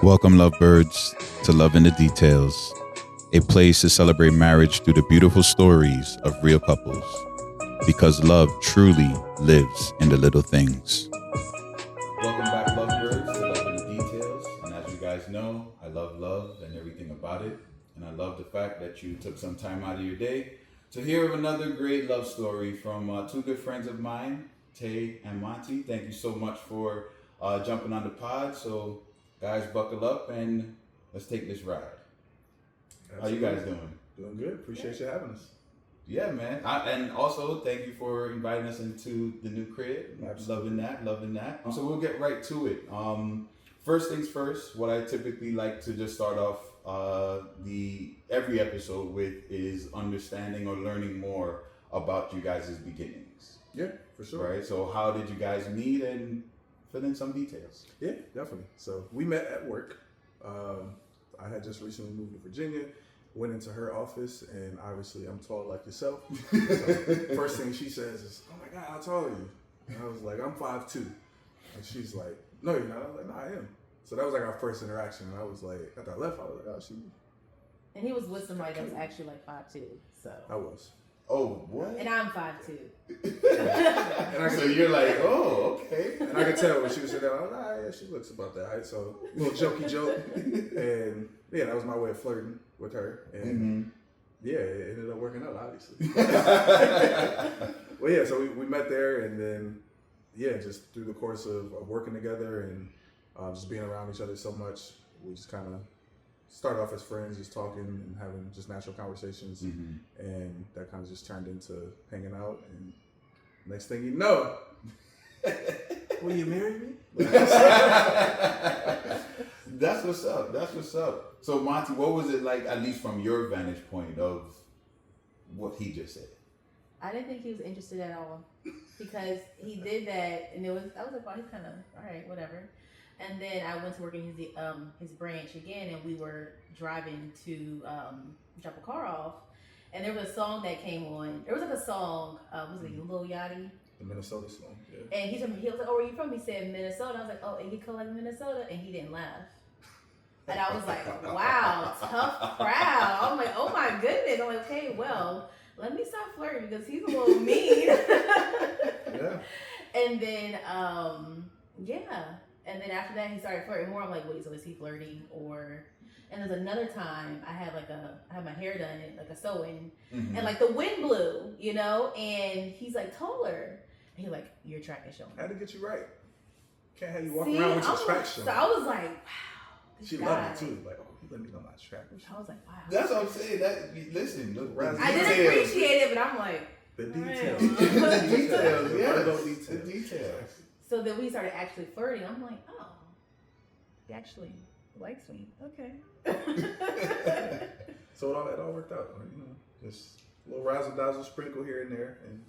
Welcome, lovebirds, to Love in the Details, a place to celebrate marriage through the beautiful stories of real couples, because love truly lives in the little things. Welcome back, lovebirds, to Love in the Details. And as you guys know, I love love and everything about it. And I love the fact that you took some time out of your day to hear of another great love story from two good friends of mine, Tae and Monti. Thank you so much for jumping on the pod. So, guys, buckle up and let's take this ride. Absolutely. How you guys doing? Doing good. Appreciate you having us. Yeah, man. And also, thank you for inviting us into the new crib. Absolutely. Loving that. So we'll get right to it. First things first, what I typically like to just start off every episode with is understanding or learning more about you guys' beginnings. Yeah, for sure. Right? So how did you guys meet, and fill in some details? Yeah, definitely. So we met at work. I had just recently moved to Virginia, went into her office, and obviously I'm tall like yourself. So first thing she says is, "Oh my God, how tall are you?" And I was like, "I'm 5'2". And she's like, "No, you're not." I was like, "No, I am." So that was like our first interaction. And I was like, after I left, I was like, "Oh, she." And he was with somebody that was actually like 5'2", so. I was. Oh, what? And I'm 5'2". So you're like, oh, okay. And I could tell when she was sitting down, I was like, yeah, she looks about that height. So a little jokey joke. And yeah, that was my way of flirting with her. And yeah, it ended up working out, obviously. Well, yeah, so we met there, and then, yeah, just through the course of working together and just being around each other so much, we just kind of started off as friends, just talking and having just natural conversations. And that kind of just turned into hanging out. And next thing you know, will you marry me? That's what's up. That's what's up. So, Monty, what was it like, at least from your vantage point of what he just said? I didn't think he was interested at all, because he did that, and I was like, well, he's kind of all right, whatever. And then I went to work in his branch again, and we were driving to drop a car off, and there was a song that came on. There was like a song, was it Lil Yachty? The Minnesota song, yeah. And he was like, "Oh, where are you from?" He said, "Minnesota." I was like, "Oh, and he called like Minnesota," and he didn't laugh. And I was like, "Wow, tough crowd." I'm like, "Oh my goodness." I'm like, "Okay, well, let me stop flirting because he's a little mean." Yeah. And then, yeah. And then after that, he started flirting more. I'm like, "Wait, so is he flirting or?" And there's another time I had I had my hair done, like a sewing, and like the wind blew, and he's like taller. And he's like, "Your track is showing." I had to get you right. Can't have you walking around with your track showing. So I was like, wow. She loved me too. Like, oh, he let me know my track. I was like, wow. That's what I'm saying. Listen, look, I didn't appreciate it, but I'm like, the details. The details, yes. The details. So then we started actually flirting. I'm like, oh, he actually likes me. Okay. So it all worked out. Just a little razzle dazzle sprinkle here and there, and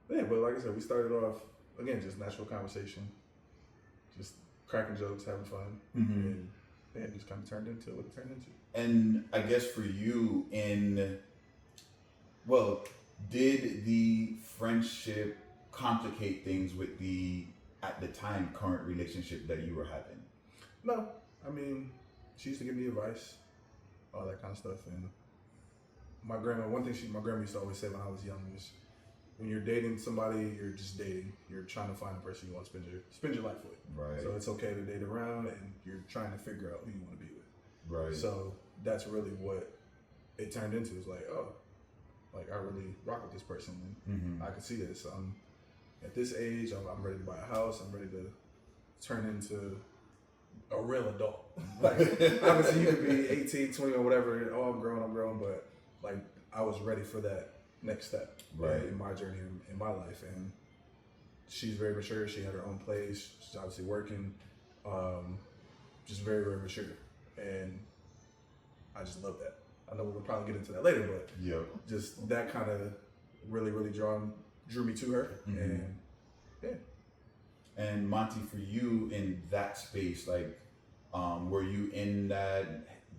yeah. But like I said, we started off again just natural conversation, just cracking jokes, having fun, and yeah, it just kind of turned into what it turned into. And I guess for you, did the friendship complicate things with the at the time current relationship that you were having? No, I mean, she used to give me advice, all that kind of stuff, and my grandma used to always say when I was young was, when you're dating somebody, you're just dating. You're trying to find a person you want to spend your life with. Right. So it's okay to date around, and you're trying to figure out who you want to be with. Right. So that's really what it turned into. It's like, oh, like I really rock with this person, and I can see this. At this age, I'm ready to buy a house. I'm ready to turn into a real adult. Like, obviously you could be 18, 20 or whatever, and I'm grown, but like I was ready for that next step in my journey in my life. And she's very mature. She had her own place. She's obviously working, just very, very mature. And I just love that. I know we'll probably get into that later, but just that kind of really, really drew me to her. And yeah. And Monty, for you in that space, like, were you in that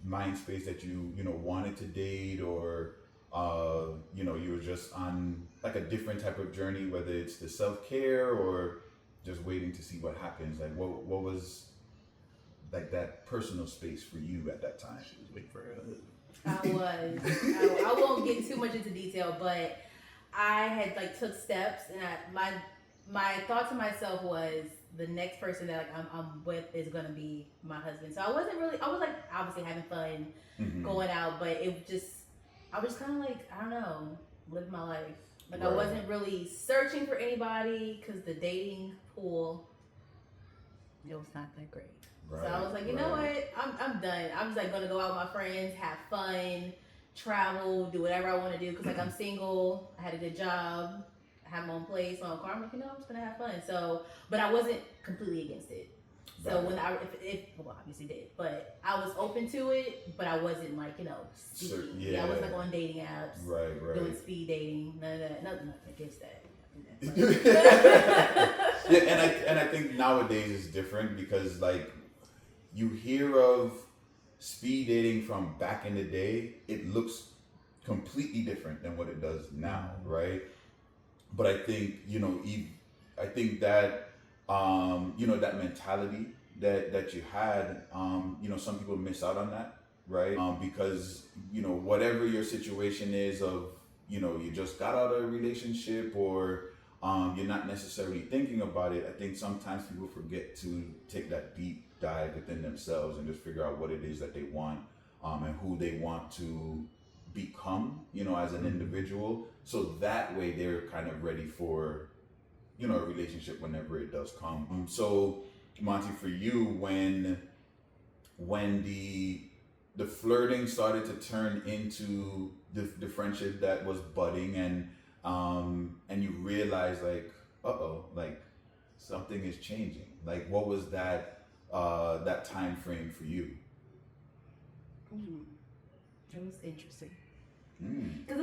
mind space that you wanted to date, or you were just on like a different type of journey, whether it's the self-care or just waiting to see what happens? Like, what was like that personal space for you at that time? She was waiting for her husband. I won't get too much into detail, but I had like took steps, and my thought to myself was the next person that like I'm with is gonna be my husband. So I was like obviously having fun going out, but I was kind of like, I don't know, living my life. Like I wasn't really searching for anybody because the dating pool, it was not that great. Right, so I was like, you know what? I'm done. I'm just like gonna go out with my friends, have fun, travel, do whatever I want to do. Cause like I'm single, I had a good job, I have my own place, my own car. I'm like, I'm just gonna have fun. So, but I wasn't completely against it. So when well, obviously did, but I was open to it, but I wasn't like, speedy. I wasn't like on dating apps, doing speed dating, none of that, nothing against that. And I think nowadays it's different because like you hear of speed dating from back in the day, it looks completely different than what it does now, right? But I think I think that that mentality that you had, some people miss out on that, right? Because whatever your situation is of you just got out of a relationship or you're not necessarily thinking about it. I think sometimes people forget to take that deep dive within themselves and just figure out what it is that they want and who they want to become, as an individual. So that way they're kind of ready for, a relationship whenever it does come. So Monty, for you, when the flirting started to turn into the friendship that was budding and you realize like, like something is changing. Like what was that time frame for you? It was interesting. Because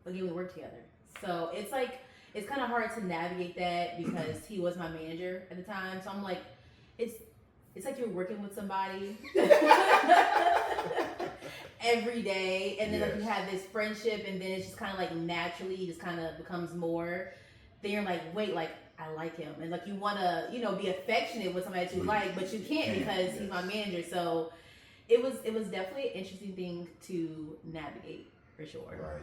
we worked together. So it's like, it's kind of hard to navigate that because he was my manager at the time. So I'm like, it's like you're working with somebody every day, and then like you have this friendship, and then it's just kind of like naturally just kind of becomes more. Then you're like, wait, like I like him, and like you want to be affectionate with somebody that you like, but you can't because he's my manager. So it was definitely an interesting thing to navigate for sure. Right.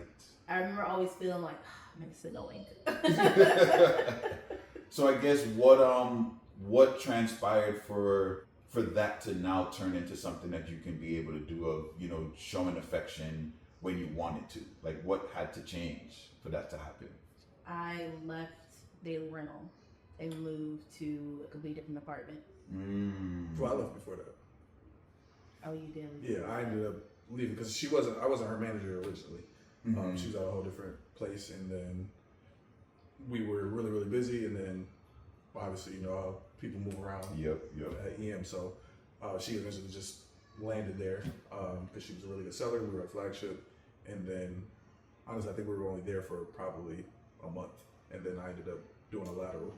I remember always feeling like, oh, man, it's annoying. So I guess what transpired for that to now turn into something that you can be able to do of showing affection when you wanted to? Like what had to change for that to happen? I left daily rental and moved to a completely different apartment. Well, I left before that. Oh, you did? Yeah, I ended up leaving because I wasn't her manager originally. She was at a whole different place, and then we were really, really busy, and then obviously, how people move around at EM. So she eventually just landed there because she was a really good seller. We were at Flagship, and then honestly, I think we were only there for probably a month, and then I ended up doing a lateral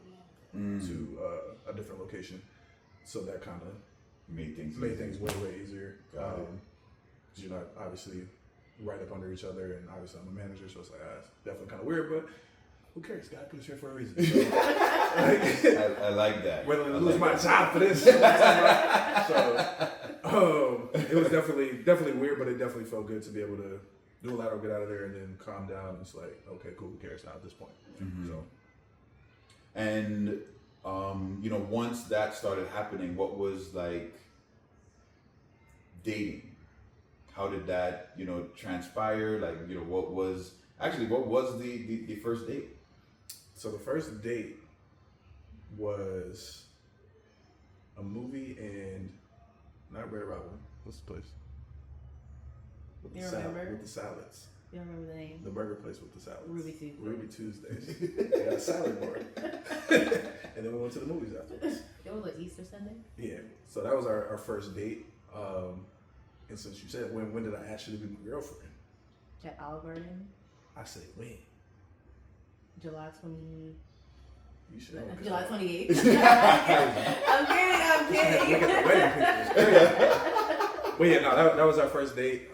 to a different location. So that kind of made things way, way easier. You're not obviously right up under each other, and obviously I'm a manager, so it's like it's definitely kind of weird, but who cares? God put us here for a reason. So, I like that. Whether I lose my job for this, so it was definitely weird, but it definitely felt good to be able to do a lateral, get out of there, and then calm down. And it's like, okay, cool, who cares now at this point? So, and once that started happening, what was like dating? How did that, transpire? Like, what was the first date? So the first date was a movie in, not Red Robin, what's the place? With the salads. You don't remember the name? The burger place with the salads. Ruby Tuesdays. They had a salad bar. And then we went to the movies afterwards. It was like Easter Sunday? Yeah. So that was our first date. And since you said, when did I actually be my girlfriend? At Olive Garden? I said, when? July 20. You should know. July 28th. I'm kidding. Look at the wedding pictures. But yeah, no, that was our first date.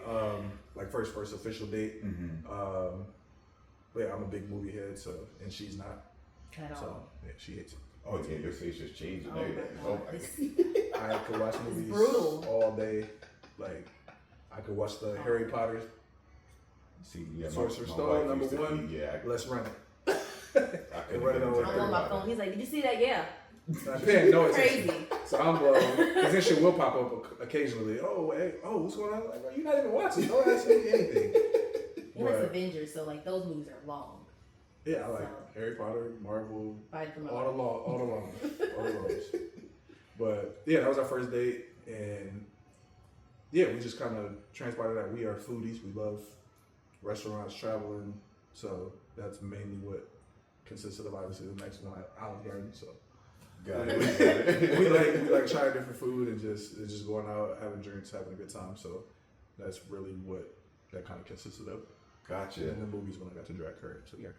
Like first official date. But yeah, I'm a big movie head, and she's not. At all. So yeah, she hates it. Oh yeah, your face just changed and Oh my everything. God. Oh my God. I could watch movies brutal. all day. Like, I could watch the Harry Potter, See, yeah, Sorcerer's my Stone, wife number used to one. be- yeah, Let's run it. I couldn't run it get over. into I'm on my Harry phone. Potter. He's like, did you see that? Yeah. I'm paying no attention. Crazy. So I'm blown. Because this shit will pop up occasionally. Oh, hey, what's going on? Like, bro, you're not even watching. Don't ask me anything. He likes Avengers, so like those movies are long. Yeah, I like Harry Potter, Marvel, Fight for my all the longs. But yeah, that was our first date, and yeah, we just kind of transpired that we are foodies. We love restaurants, traveling, so that's mainly what consisted of obviously the next one, Olive Garden. So Got it. we like trying different food and just going out, having drinks, having a good time. So that's really what that kind of consisted of. Gotcha. And the movies when I got to drag her. So yeah.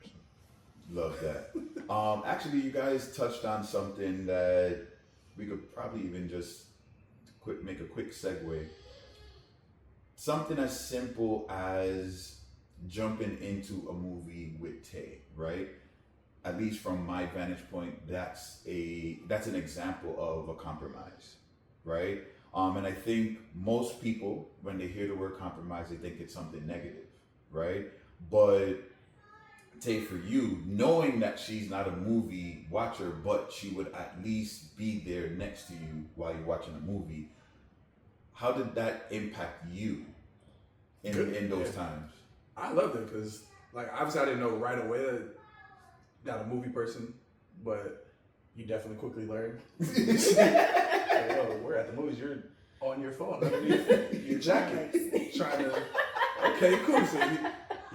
Love that. Actually, you guys touched on something that we could probably even just make a quick segue. Something as simple as jumping into a movie with Tae, right? At least from my vantage point, that's an example of a compromise, right? And I think most people, when they hear the word compromise, they think it's something negative, right? But Tae, for you, knowing that she's not a movie watcher, but she would at least be there next to you while you're watching a movie, how did that impact you in those times? I loved it because, like, obviously I didn't know right away that not a movie person, but you definitely quickly learn. Like, oh, we're at the movies. You're on your phone underneath your jacket, trying to. Okay, cool. So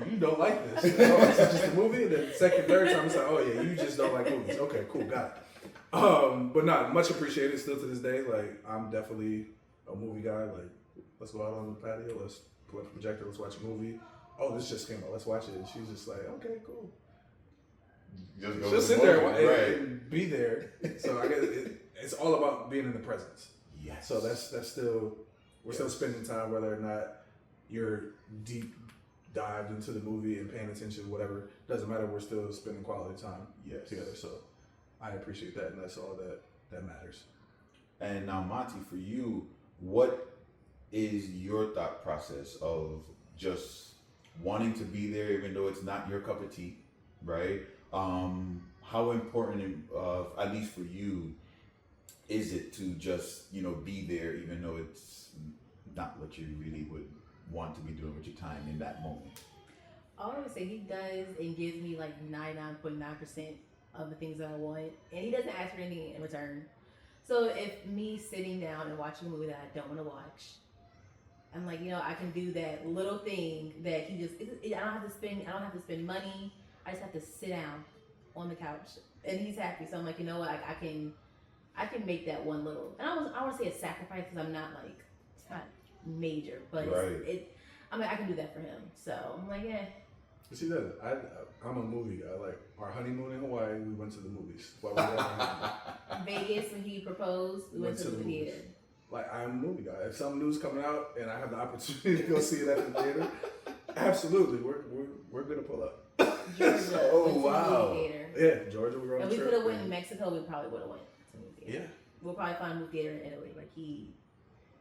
you don't like this. Oh, it's just a movie. And then second, third time, it's like, oh yeah, you just don't like movies. Okay, cool, got it. But not much appreciated still to this day. Like, I'm definitely a movie guy. Like, let's go out on the patio. Let's pull up the projector. Let's watch a movie. Oh, this just came out. Let's watch it. And she's just like, okay, cool. Just sit there and be there. So I guess it's all about being in the presence. Yes. So that's still we're still spending time, whether or not you're deep dived into the movie and paying attention, whatever, doesn't matter. We're still spending quality time together. So I appreciate that, and that's all that matters. And now, Monty, for you, what is your thought process of just wanting to be there, even though it's not your cup of tea, right? How important, at least for you, is it to just be there, even though it's not what you really would want to be doing with your time in that moment? I would say he does and gives me like 99.9% of the things that I want, and he doesn't ask for anything in return. So if me sitting down and watching a movie that I don't want to watch, I'm like, I can do that little thing that he just. I don't have to spend money. I just have to sit down on the couch, and he's happy. So I'm like, you know what? I can make that one little. And I want to say a sacrifice because I'm not like it's not major, but right. I can do that for him. So I'm like, yeah. See that I'm a movie guy. Like our honeymoon in Hawaii, we went to the movies. While we were at Vegas when he proposed, we went to the theater. Like, I'm a movie guy. If something new's coming out and I have the opportunity to go see it at the theater, absolutely, we're gonna pull up. Georgia. Oh wow! Yeah, Georgia. We're going. And we could have went in Mexico. We probably would have went to movie theater. Yeah. We'll probably find a movie theater in Italy. Like he.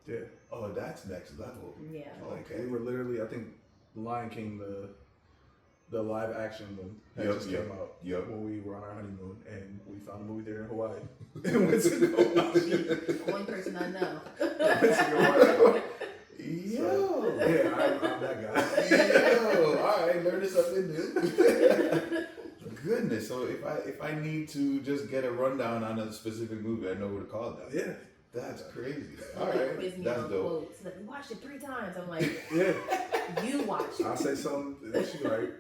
Yeah. Oh, that's next level. Yeah. Like we were literally, I think, Lion King, the live action one that just came out when we were on our honeymoon, and we found a movie theater in Hawaii. And went to go watch it. One person I know. Yo, yeah, I'm that guy. Yo, all right, learning something new. Goodness, so if I need to just get a rundown on a specific movie, I know who to call that. Yeah, that's crazy. All right, quiz me that's on dope. quotes. Like, we watched it 3 times. I'm like, yeah. You watched it. I'll say something. She's like,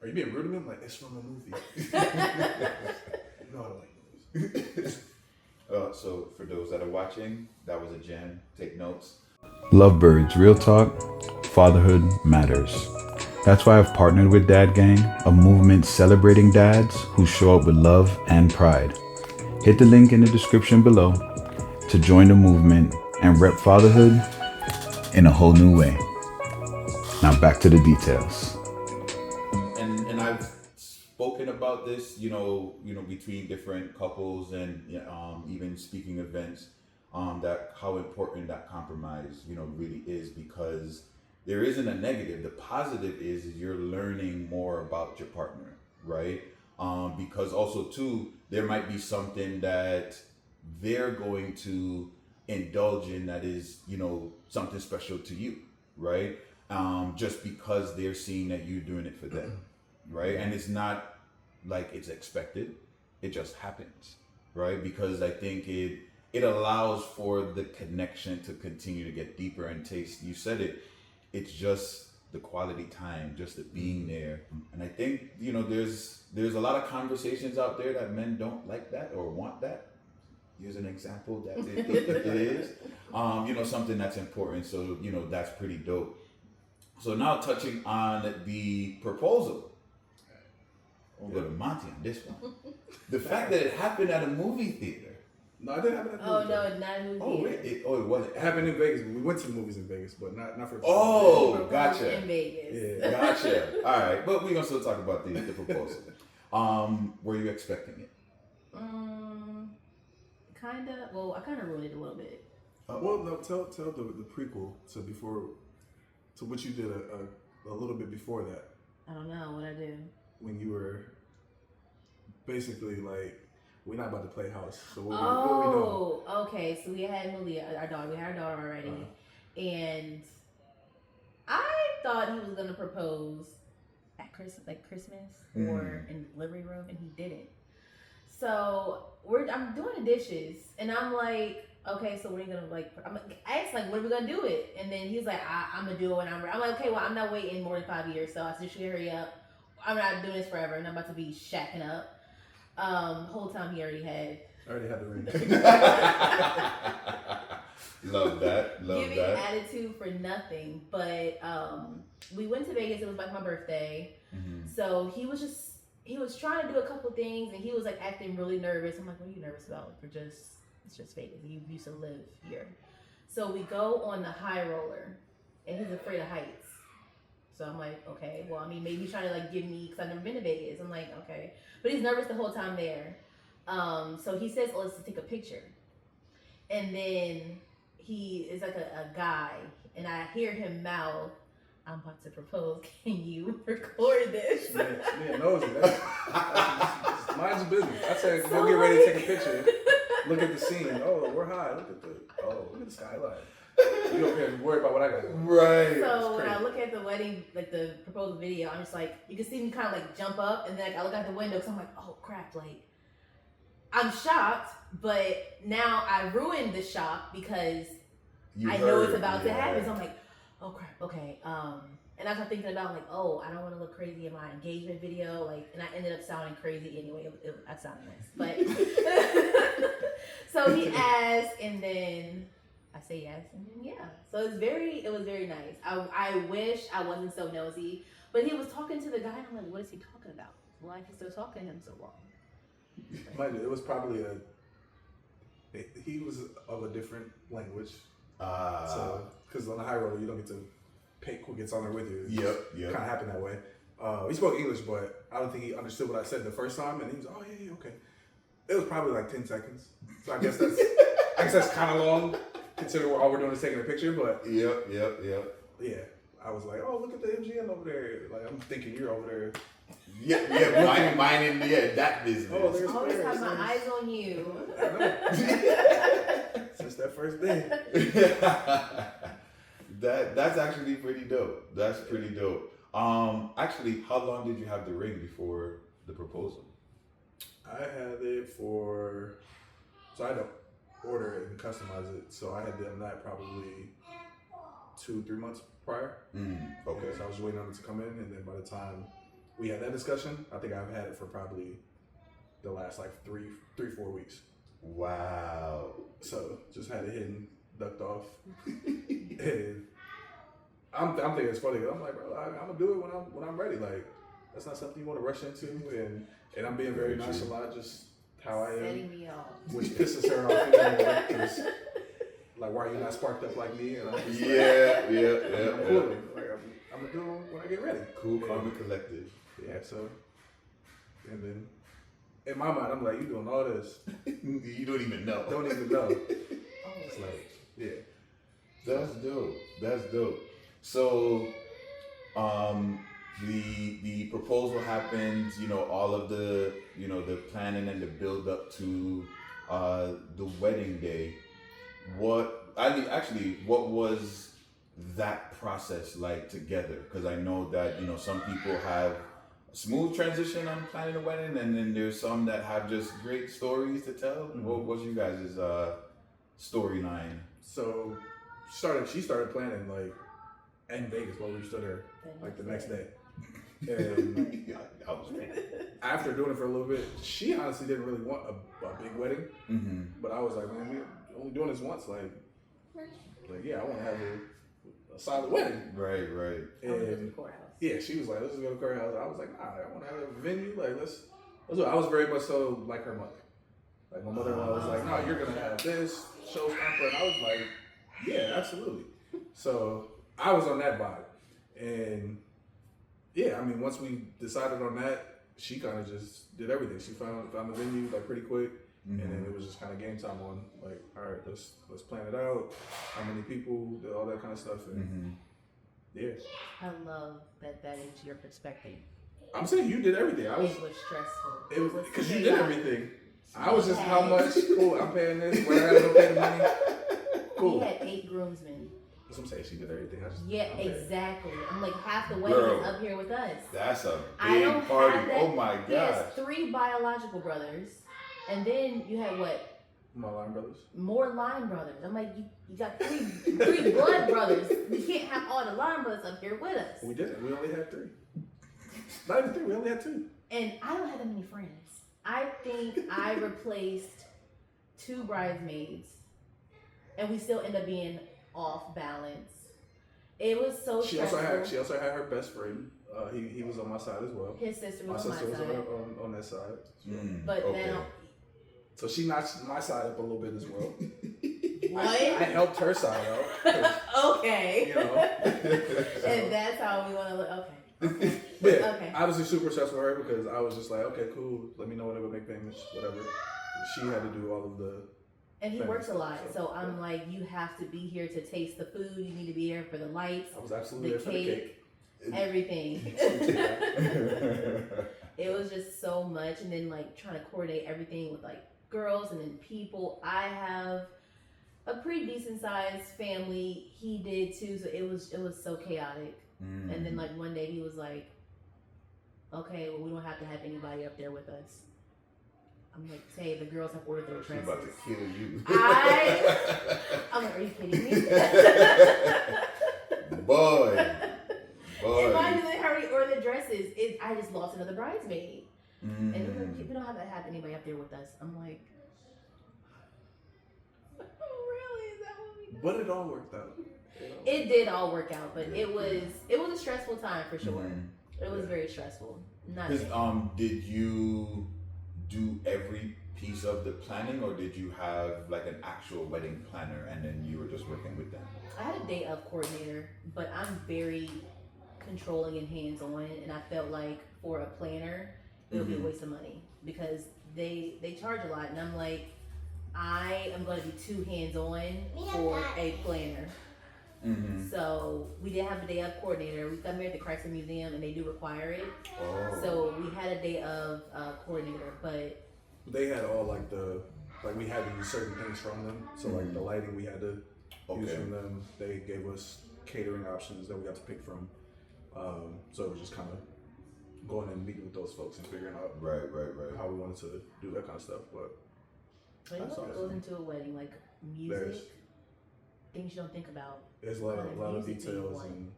"Are you being rude to me?" I'm like, "It's from a movie." No, I don't like movies. So for those that are watching, that was a jam. Take notes. Lovebirds, real talk, fatherhood matters. That's why I've partnered with Dad Gang, a movement celebrating dads who show up with love and pride. Hit the link in the description below to join the movement and rep fatherhood in a whole new way. Now back to the details. And I've spoken about about this, between different couples and even speaking events, that how important that compromise, really is, because there isn't a negative. The positive is you're learning more about your partner, right? Because also too, there might be something that they're going to indulge in that is, something special to you, right? Just because they're seeing that you're doing it for them, right? And it's not like it's expected, it just happens, right? Because I think it allows for the connection to continue to get deeper and taste. You said it, it's just the quality time, just the being there. And I think, there's a lot of conversations out there that men don't like that or want that. Here's an example that it is, something that's important. So, that's pretty dope. So now touching on the proposal. We'll go to Monty on this one. The fact that it happened at a movie theater. No, it didn't happen at the movie theater. Not a movie theater. It wasn't. It happened in Vegas. We went to the movies in Vegas, but not for. Oh, gotcha. In Vegas. Yeah. Gotcha. All right, but we're gonna still talk about the proposal. Were you expecting it? Kinda. Well, I kind of ruined it a little bit. Well, no. Tell the prequel to what you did a little bit before that. I don't know what I did. When you were basically like, we're not about to play house. So what we doing? Okay. So we had Malia, our dog. We had our daughter already, and I thought he was gonna propose at Christmas or in the living room, and he didn't. So I'm doing the dishes, and I'm like, okay, so what are you gonna I asked what are we gonna do it? And then he's like, I'm gonna do it when I'm ready. I'm like, okay, well, I'm not waiting more than 5 years, so I said, you should hurry up. I'm not doing this forever, and I'm about to be shacking up. Whole time he already had the ring. Love that. Giving attitude for nothing. But we went to Vegas. It was my birthday. Mm-hmm. So he was trying to do a couple things, and he was acting really nervous. I'm like, what are you nervous about? It's just Vegas. You used to live here. So we go on the high roller, and he's afraid of heights. So I'm like, okay, well, I mean, maybe he's trying to give me, because I've never been to Vegas. I'm like, okay. But he's nervous the whole time there. So he says, let's take a picture. And then he is like a guy, and I hear him mouth, I'm about to propose. Can you record this? Yeah, nosy. That's mine's business. I said, go get ready to take a picture. Look at the scene. Oh, we're high. Look at the skyline. You don't care to worry about what I got. Right. So when I look at the wedding, the proposal video, I'm just you can see me kind of jump up, and then I look out the window, because I'm like, oh crap, I'm shocked, but now I ruined the shock because I know it's about to happen. So I'm like, oh crap, okay. And I was thinking about I don't want to look crazy in my engagement video, and I ended up sounding crazy anyway. I sounded nice, but so he asked, and then I say yes, and then yeah. So it was very nice. I wish I wasn't so nosy, but he was talking to the guy, and I'm like, what is he talking about? Why is he still talking to him so long? It was probably he was of a different language. So because on the high roller you don't get to pick who gets on there with you. Yep. Kind of happened that way. He spoke English, but I don't think he understood what I said the first time, and he was, oh yeah, okay. It was probably 10 seconds. So I guess that's kind of long, considering all we're doing is taking a picture. But Yep. yeah, I was like, oh, look at the MGM over there. I'm thinking you're over there. Yeah, mine in that business. Oh, there's I always have my eyes on you. I know. Since that first day. That's actually pretty dope. That's pretty dope. Actually, how long did you have the ring before the proposal? I had it so I had to order it and customize it. So I had done that probably 2-3 months prior. Okay. So I was waiting on it to come in, and then by the time we had that discussion, I think I've had it for probably the last 3-4 weeks. Wow. So just had it hidden, ducked off. And I'm thinking it's funny, 'cause I'm like, bro, I'm gonna do it when I'm ready. That's not something you want to rush into, and I'm being very nonchalant, just how I am. Setting me off. Which pisses her off anyway, because why are you not sparked up like me? And I'm just yeah. I'm cool. I'm gonna do it when I get ready. Cool, calm, and collected. Yeah, so And then in my mind, I'm like, you doing all this. You don't even know. Don't even know. It's like, yeah. That's dope. That's dope. So, the proposal happens. You know, all of the the planning and the build up to the wedding day. What was that process like together? Because I know that some people have a smooth transition on planning a wedding, and then there's some that have just great stories to tell. Mm-hmm. What was you guys' storyline? So she started planning like in Vegas while we stood there like the next day. And I was ready. after doing it for a little bit, she honestly didn't really want a big wedding. Mm-hmm. But I was like, man, we only doing this once. Like yeah, I want to have a solid wedding. Right. And yeah, she was like, let's just go to the courthouse. I was like, nah, I want to have a venue. Like let's do it. I was very much so like her mother. Like my mother-in-law was like, no, you're gonna have this showstopper, and I was like, yeah, absolutely. So I was on that vibe, and yeah, I mean, once we decided on that, she kind of just did everything. She found the venue like pretty quick, and then it was just kind of game time on like, all right, let's plan it out. How many people, all that kind of stuff, and yeah. I love that is your perspective. I'm saying you did everything. It was stressful. It was because you did everything. I was just how much? Cool, I'm paying this. Where I gotta pay the money. Cool. We had 8 groomsmen. That's what I'm saying. She did everything. Exactly. I'm like, half the wedding is up here with us. That's a I big don't party. have that. Oh my He has gosh. 3 biological brothers, and then you had what? My line brothers. More line brothers. I'm like, you got 3 blood brothers. You can't have all the line brothers up here with us. We didn't. We only had 3. Not even 3. We only had 2. And I don't have that many friends. I think I replaced 2 bridesmaids, and we still end up being off balance. It was so stressful. She also had her best friend. He was on my side as well. His sister My was on my sister side. was on that side. But now, So she notched my side up a little bit as well. what? I helped her side out. Okay. You know. And that's how we want to look. Okay. But yeah, Okay. obviously super stressful for her because I was just like, okay, cool. Let me know when I would make payments, whatever. She had to do all of the. And he works a lot, So, so I'm like, you have to be here to taste the food. You need to be here for the lights, I was absolutely the there for the cake. everything. It was just so much, and then like trying to coordinate everything with like girls and then people. I have a pretty decent sized family. He did too, so it was so chaotic. And then like one day he was like, okay, well, we don't have to have anybody up there with us. I'm like, hey, the girls have ordered their She's dresses. about to kill you. I'm like, are you kidding me? Boy. And mind you, they already ordered dresses. I just lost another bridesmaid. And they're like, we don't have to have anybody up there with us. I'm like, really? Is that what we do? But it all worked out. It did all work out, but it was a stressful time for sure. It was very stressful. Not Did you do every piece of the planning, or did you have like an actual wedding planner and then you were just working with them? I had a day of coordinator, but I'm very controlling and hands-on, and I felt like for a planner it would be a waste of money because they charge a lot, and I'm like, I am going to be too hands-on for a planner. So we did have a day of coordinator. We got married at the Chrysler Museum, and they do require it. So we had a day of coordinator, but they had all like we had to use certain things from them. So like the lighting we had to use from them. They gave us catering options that we got to pick from. So it was just kind of going and meeting with those folks and figuring out right how we wanted to do that kind of stuff. But you know what goes into a wedding, like music, things you don't think about. There's a lot of details and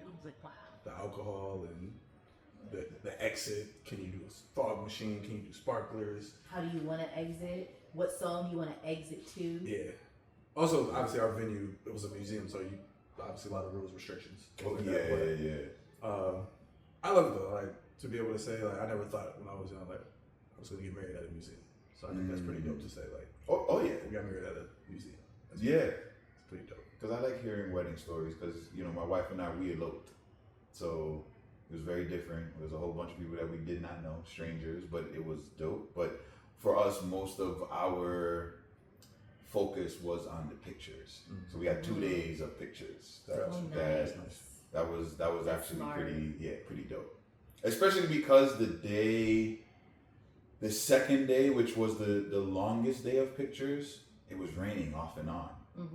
I was like, wow. the alcohol and the exit. Can you do a fog machine? Can you do sparklers? How do you want to exit? What song do you want to exit to? Yeah. Also, obviously, our venue, it was a museum, so you obviously a lot of rules, restrictions. I love it though, like to be able to say, like I never thought when I was young, like I was gonna get married at a museum. So I think that's pretty dope to say, like, oh yeah, we got married at a museum. That's it's pretty dope. Because I like hearing wedding stories. Because my wife and I, we eloped, so It was very different. It was a whole bunch of people that we did not know, strangers, but it was dope. But for us, most of our focus was on the pictures. So we had 2 days of pictures. That was That's actually smart. pretty dope. Especially because the second day, which was the longest day of pictures, it was raining off and on,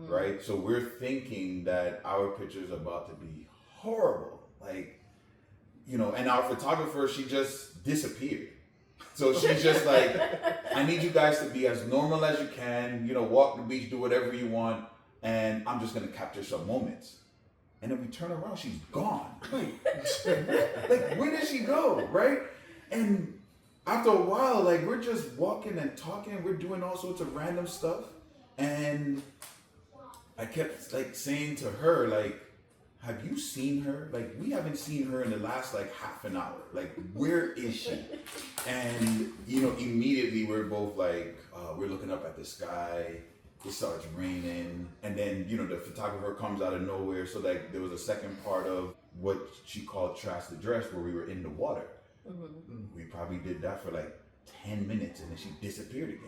right? So we're thinking that our pictures are about to be horrible, like, you know, and our photographer, she just disappeared. So she's just like, I need you guys to be as normal as you can, you know, walk the beach, do whatever you want, and I'm just gonna capture some moments. And then we turn around, she's gone. Like, where did she go, right? And after a while, like, we're just walking and talking, we're doing all sorts of random stuff. And I kept, like, saying to her, like, have you seen her? Like, we haven't seen her in the last, like, half an hour. Like, where is she? And, you know, immediately we're both like, we're looking up at the sky. It starts raining. And then, you know, the photographer comes out of nowhere. So, like, there was a second part of what she called Trash the Dress where we were in the water. We probably did that for like 10 minutes and then she disappeared again.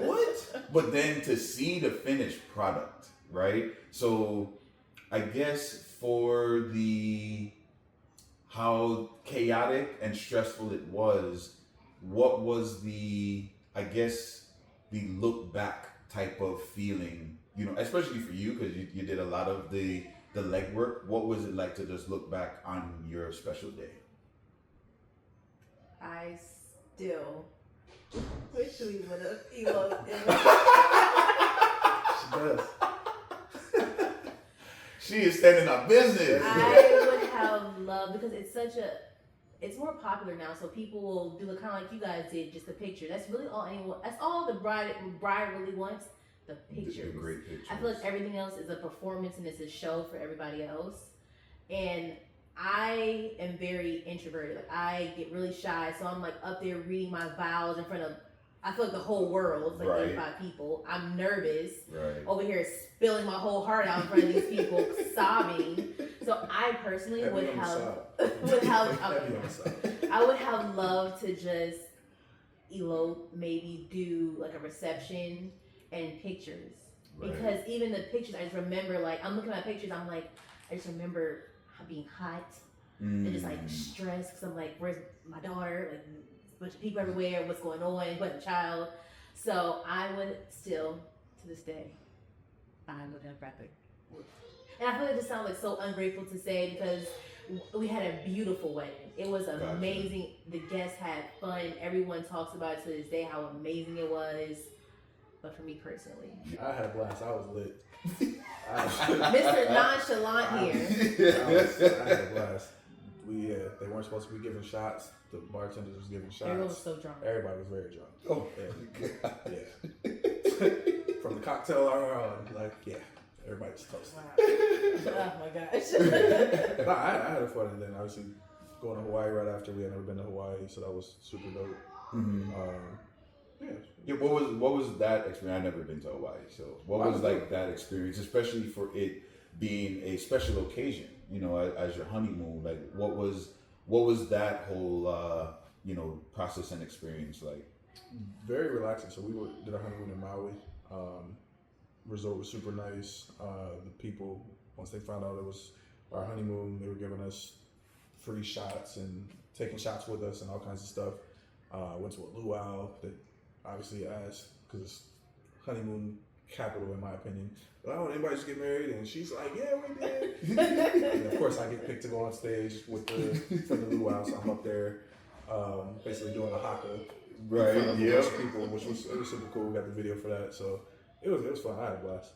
What? But then to see the finished product, right? So I guess for how chaotic and stressful it was, what was the look back type of feeling, you know, especially for you, because you did a lot of the legwork. What was it like to just look back on your special day? I still wish we would have eloped. She does. She is standing on business. I would have loved, because it's more popular now, so people will do it kind of like you guys did, just the picture. That's really all that's all the bride really wants, the pictures. The great pictures. I feel like everything else is a performance and it's a show for everybody else. And I am very introverted. Like, I get really shy, so I'm like up there reading my vows in front of, I feel like the whole world, like 85 people. I'm nervous. Right. Over here spilling my whole heart out in front of these people, sobbing. So I personally would have loved to just elope, maybe do like a reception and pictures. Right. Because even the pictures, I just remember, like, I'm looking at pictures, I'm like, I just remember being hot and just like stressed, because I'm like, where's my daughter? Like, a bunch of people everywhere, what's going on? What a child. So I would still, to this day, I would have rapid. And I feel like it just sounds like so ungrateful to say, because we had a beautiful wedding. It was amazing. The guests had fun. Everyone talks about it to this day, how amazing it was. But for me personally, I had a blast. I was lit. Mr. Nonchalant here. I had a blast. They weren't supposed to be giving shots. The bartenders was giving shots. Everyone was so drunk. Everybody was very drunk. Oh, yeah. From the cocktail hour on, like, yeah, everybody was toasting. Wow. Oh my gosh. No, I had a fun, and then obviously going to Hawaii right after. We had never been to Hawaii, so that was super dope. Yeah, what was that experience? I've never been to Hawaii, so what was like that experience, especially for it being a special occasion, you know, as your honeymoon? Like, what was that whole process and experience like? Very relaxing. So we did our honeymoon in Maui. Resort was super nice. The people, once they found out it was our honeymoon, they were giving us free shots and taking shots with us and all kinds of stuff. Went to a luau that obviously asked, because it's honeymoon capital in my opinion. But I don't want anybody to get married, and she's like, yeah, we did. And of course I get picked to go on stage with for the luau, so I'm up there basically doing a haka. Right, yeah. People, which was super cool. We got the video for that, so it was fun. I had a blast.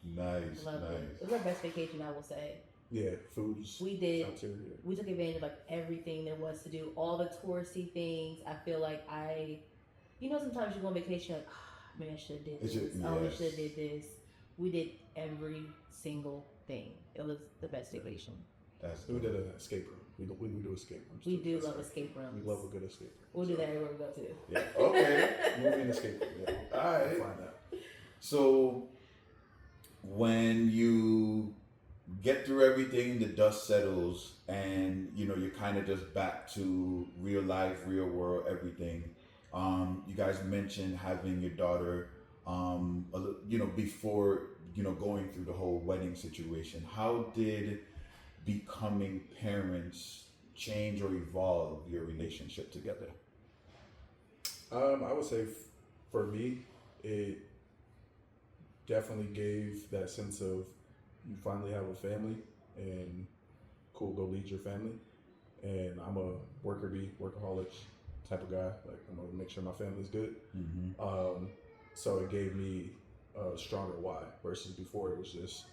Nice. It was our best vacation, I will say. Yeah, foods. We did. Top tier, yeah. We took advantage of like everything there was to do, all the touristy things. I feel like sometimes you go on vacation, like, maybe I should have did this. Oh, I should have did this. We did every single thing. It was the best vacation. We did an escape room. We do escape rooms. We do love escape rooms. We love a good escape room. We'll do that everywhere we go to. Yeah. Okay. Movie and escape room. Yeah. All right. We'll find that. So when you get through everything, the dust settles, and you're kind of just back to real life, real world, everything. You guys mentioned having your daughter, before going through the whole wedding situation. How did becoming parents change or evolve your relationship together? I would say for me, it definitely gave that sense of you finally have a family and cool, go lead your family. And I'm a workaholic type of guy. Like, I'm gonna make sure my family's good. Mm-hmm. So it gave me a stronger why versus before it was just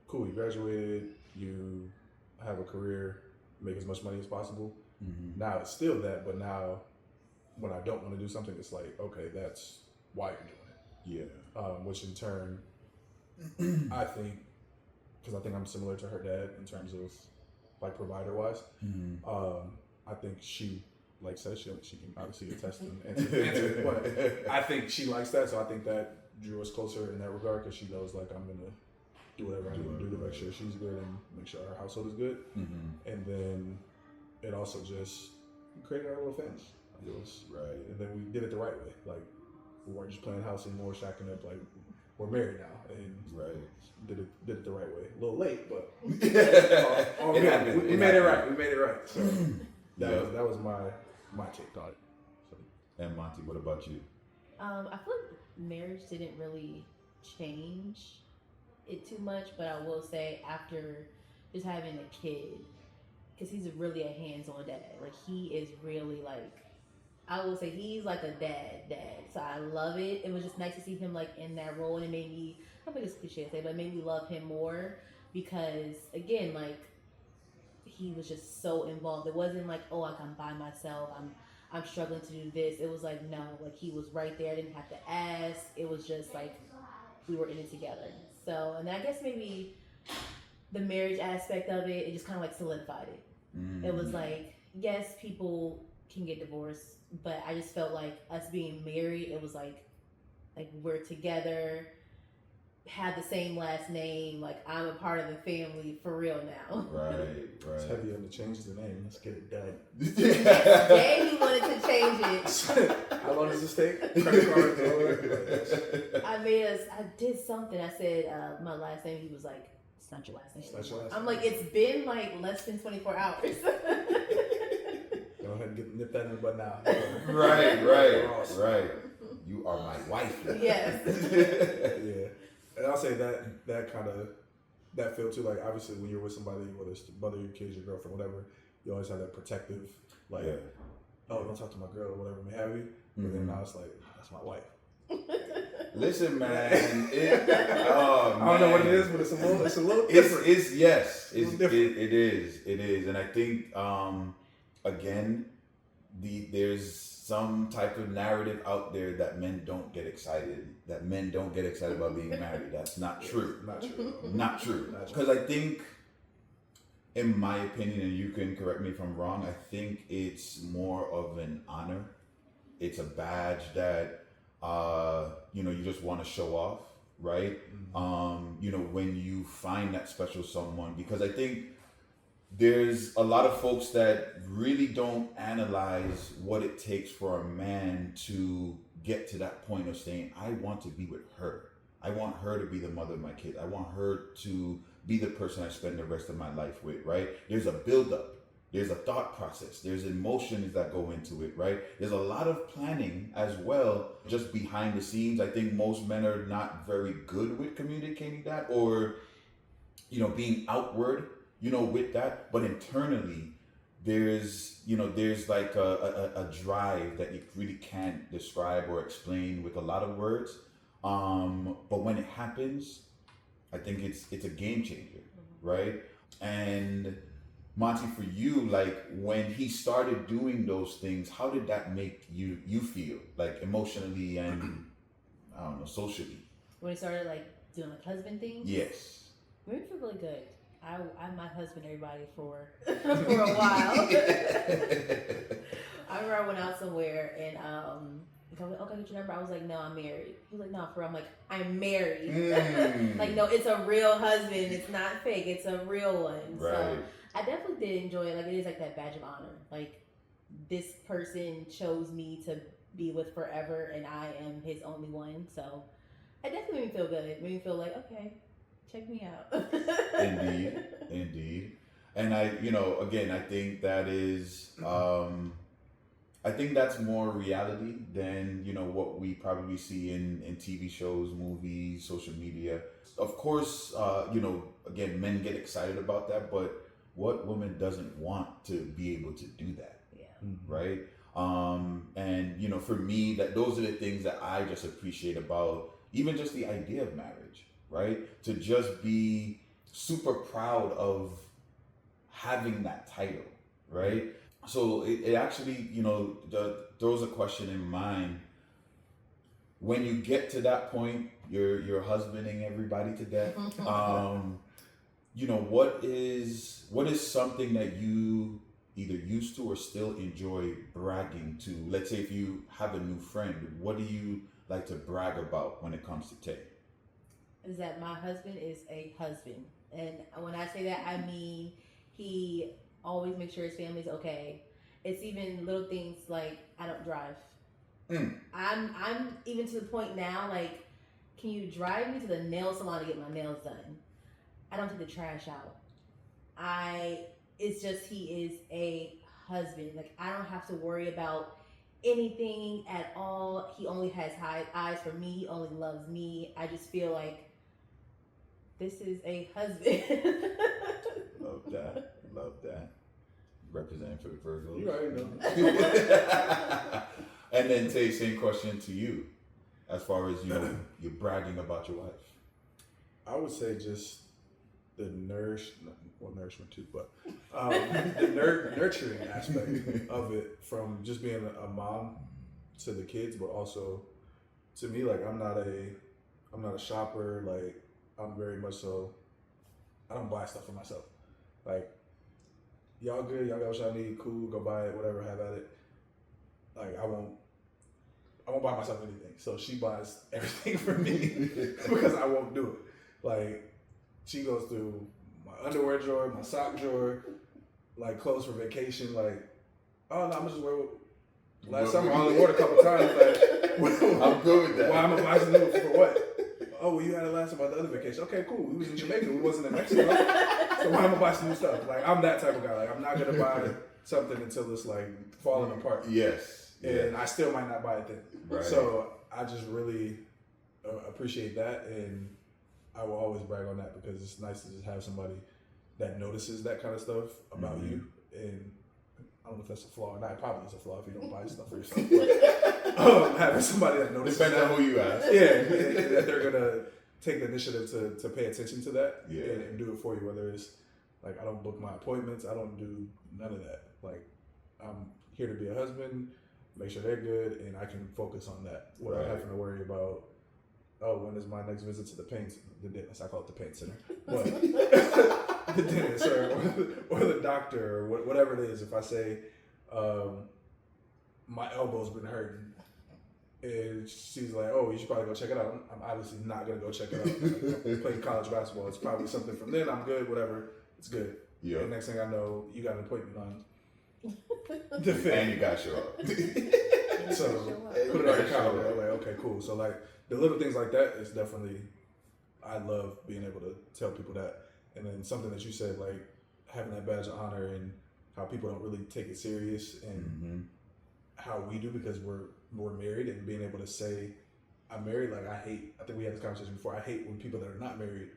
cool. You graduated, you have a career, make as much money as possible. Mm-hmm. Now it's still that, but now when I don't want to do something, it's like, okay, that's why you're doing it. Yeah. Which in turn, I think, because I think I'm similar to her dad in terms of like provider wise. Mm-hmm. I think she likes that. She can obviously attest and answer, but I think she likes that. So I think that drew us closer in that regard because she knows like I'm gonna do whatever I need to do to make sure she's good and make sure our household is good. Mm-hmm. And then it also just created our little family. It was right, and then we did it the right way. Like we weren't just playing house anymore, shacking up. Like we're married now, and right. did it the right way. A little late, but It we happened. made it right. We made it right. So that was my take on it. So. And Monty, what about you? I feel like marriage didn't really change it too much, but I will say after just having a kid, because he's really a hands-on dad. Like he is really like, I will say he's like a dad. So I love it. It was just nice to see him like in that role, and it made me, I think it's cliche to say, but it made me love him more because again, like he was just so involved. It wasn't like, oh, like I'm by myself. I'm struggling to do this. It was like, no, like he was right there. I didn't have to ask. It was just like we were in it together. So, and I guess maybe the marriage aspect of it just kind of like solidified it. Mm-hmm. It was like, yes, people can get divorced, but I just felt like us being married, it was like we're together, have the same last name, like I'm a part of the family for real now. Right. It's heavy on the change the name. Let's get it done. Next day he wanted to change it. How long does this take? Credit cards, all that. I did something. I said my last name. He was like, it's not your last name. It's not your last I'm name. like, it's been like less than 24 hours. Go ahead and nip that in the bud now. Right. You are my wife. Yes. Yeah. And I'll say that kind of, that feel too, like obviously when you're with somebody, whether it's the mother, your kids, your girlfriend, whatever, you always have that protective, like, oh, don't talk to my girl or whatever, may have you. But then now it's like, that's my wife. Listen, man. I don't know what it is, but it's a little different. It is. And I think, again, there's some type of narrative out there that men don't get excited about being married. That's not true. Not true. Because I think, in my opinion, and you can correct me if I'm wrong, I think it's more of an honor. It's a badge that, you just want to show off, right? Mm-hmm. When you find that special someone, because I think there's a lot of folks that really don't analyze what it takes for a man to get to that point of saying, I want to be with her. I want her to be the mother of my kids. I want her to be the person I spend the rest of my life with, right? There's a buildup. There's a thought process. There's emotions that go into it, right? There's a lot of planning as well, just behind the scenes. I think most men are not very good with communicating that or, being outward, with that. But internally, there's like a drive that you really can't describe or explain with a lot of words. But when it happens, I think it's a game changer, right? And Monty, for you, like when he started doing those things, how did that make you feel, like emotionally and I don't know, socially? When he started like doing like husband things? Yes. Made me feel really good. I'm my husband, everybody, for a while. I remember I went out somewhere and So I was like, okay, get your number. I was like, no, I'm married. He was like, no, for real. I'm like, I'm married. Like, no, it's a real husband. It's not fake. It's a real one. Right. So I definitely did enjoy it. Like, it is like that badge of honor. Like, this person chose me to be with forever, and I am his only one. So it definitely made me feel good. It made me feel like, okay, check me out. Indeed. And I, again, I think that is, I think that's more reality than, what we probably see in TV shows, movies, social media. Of course, again, men get excited about that, but what woman doesn't want to be able to do that? Yeah. Right? And, for me, those are the things that I just appreciate about even just the idea of marriage, right? To just be super proud of having that title, right? So it actually, throws a question in mind. When you get to that point, you're husbanding everybody to death. What is something that you either used to or still enjoy bragging to? Let's say if you have a new friend, what do you like to brag about when it comes to Tae? Is that my husband is a husband. And when I say that, I mean he always makes sure his family's okay. It's even little things like I don't drive. I'm even to the point now, like, can you drive me to the nail salon to get my nails done? I don't take the trash out. It's just he is a husband. Like, I don't have to worry about anything at all. He only has high eyes for me. He only loves me. I just feel like this is a husband. Love that. Representing for the Virgos. You already know. And then Tay, same question to you, as far as you're bragging about your wife. I would say just the nourishment too, but the nurturing aspect of it, from just being a mom to the kids, but also to me, like I'm not a shopper. Like I'm very much so. I don't buy stuff for myself. Like, y'all good, y'all got what y'all need, cool, go buy it, whatever, have at it. Like, I won't buy myself anything. So she buys everything for me because I won't do it. Like, she goes through my underwear drawer, my sock drawer, like clothes for vacation. Like, oh no, I'm just wear. Last summer I only wore it a couple times. Like, I'm good with that. Why I'm gonna buy some new for what? Oh, well, you had it last time about the other vacation. Okay, cool. We was in Jamaica. We wasn't in Mexico. So why am I gonna buy some new stuff? Like, I'm that type of guy. Like, I'm not gonna buy something until it's like falling apart. Yes. And I still might not buy it then. Right. So I just really appreciate that, and I will always brag on that because it's nice to just have somebody that notices that kind of stuff about you. And I don't know if that's a flaw or not. It probably is a flaw if you don't buy stuff for yourself. But having somebody that notices depends on who you ask. Yeah, that they're gonna take the initiative to pay attention to that, yeah, and do it for you. Whether it's like I don't book my appointments, I don't do none of that. Like I'm here to be a husband, make sure they're good, and I can focus on that without having to worry about, oh, when is my next visit to the dentist? I call it the paint center, but the dentist or the doctor or whatever it is. If I say my elbow's been hurting, and she's like, oh, you should probably go check it out. I'm obviously not gonna go check it out. I'm playing college basketball. It's probably something from then. I'm good. Whatever. It's good. Yeah. And next thing I know, you got an appointment on. And you got show up. So put it on your calendar. Like, okay, cool. So like the little things like that is definitely, I love being able to tell people that. And then something that you said, like having that badge of honor and how people don't really take it serious, and how we do because we're married, and being able to say I'm married. Like I think we had this conversation before. I hate when people that are not married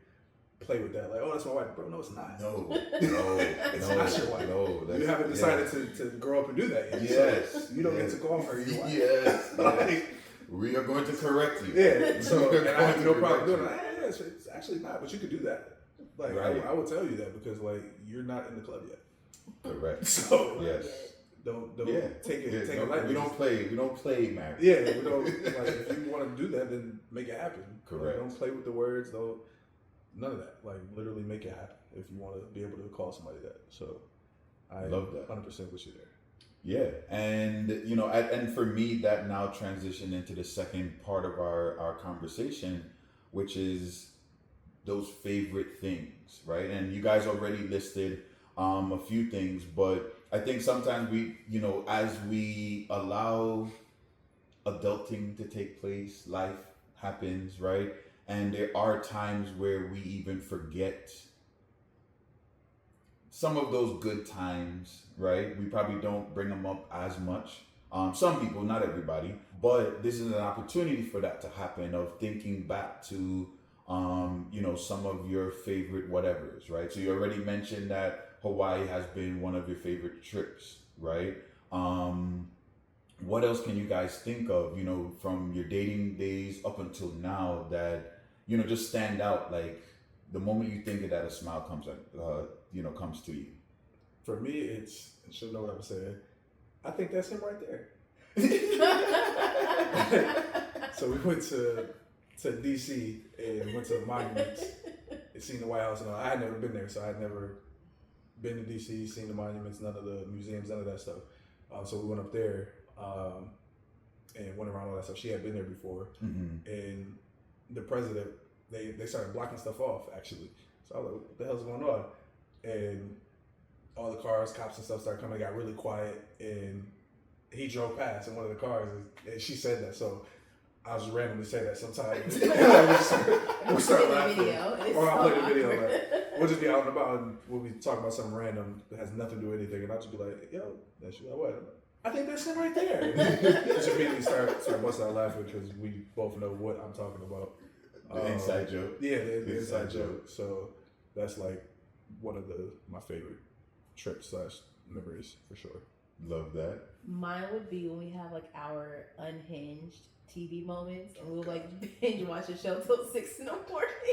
play with that. Like, oh, that's my wife, bro. No, it's not. No, it's not your wife. No, you haven't decided to grow up and do that yet. Yes, so you don't get to call her your wife. Yes, like, we are going to correct you. Yeah. So and I have no problem doing it. It's actually not, but you could do that. Like I will tell you that because like you're not in the club yet. Correct. So yes. Don't take it lightly. We don't play marriage. Yeah, we don't like if you want to do that, then make it happen. Correct. Like, don't play with the words, none of that. Like literally make it happen if you want to be able to call somebody that. So I love that. 100% with you there. Yeah, and and for me, that now transitioned into the second part of our conversation, which is those favorite things, right? And you guys already listed a few things, but I think sometimes we, as we allow adulting to take place, life happens, right? And there are times where we even forget some of those good times, right? We probably don't bring them up as much. Some people, not everybody, but this is an opportunity for that to happen, of thinking back to, some of your favorite whatevers, right? So you already mentioned that Hawaii has been one of your favorite trips, right? What else can you guys think of, from your dating days up until now that, just stand out? Like the moment you think of that, a smile comes comes to you. For me, it's, I should know what I'm saying. I think that's him right there. So we went to DC and went to the monuments and seen the White House, and I had never been there, so I had never been to DC, seen the monuments, none of the museums, none of that stuff. So we went up there and went around all that stuff. She had been there before, and the president, they started blocking stuff off actually. So I was like, what the hell's going on? And all the cars, cops and stuff started coming. It got really quiet, and he drove past in one of the cars, and she said that. So I was randomly say that sometimes. we'll start laughing. Or I'll play the video. Like, we'll just be out and about, and we'll be talking about something random that has nothing to do with anything, and I'll just be like, yo, that's you. Like, what? I think that's him right there. Just immediately start busting out laughing because we both know what I'm talking about. The inside joke. Yeah, the inside joke. So that's like one of my favorite trips / memories for sure. Love that. Mine would be when we have like our unhinged TV moments, and we'll like binge watch a show till 6 a.m.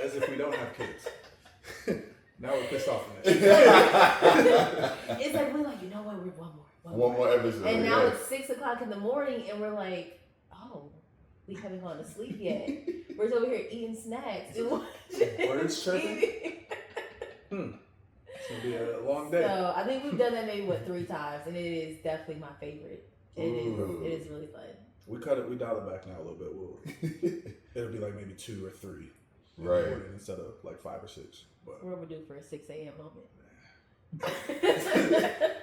As if we don't have kids. Now we're pissed off. It's like we're like, you know what? We're one more episode. And now it's 6 o'clock in the morning, and we're like, oh, we haven't gone to sleep yet. We're over here eating snacks and watching. Birds chirping. It's gonna be a long day. So I think we've done that maybe 3 times, and it is definitely my favorite. It is really fun. We dial it back now a little bit. It'll be like maybe 2 or 3, right? Instead of like 5 or 6. But we're overdue for a 6 a.m. moment.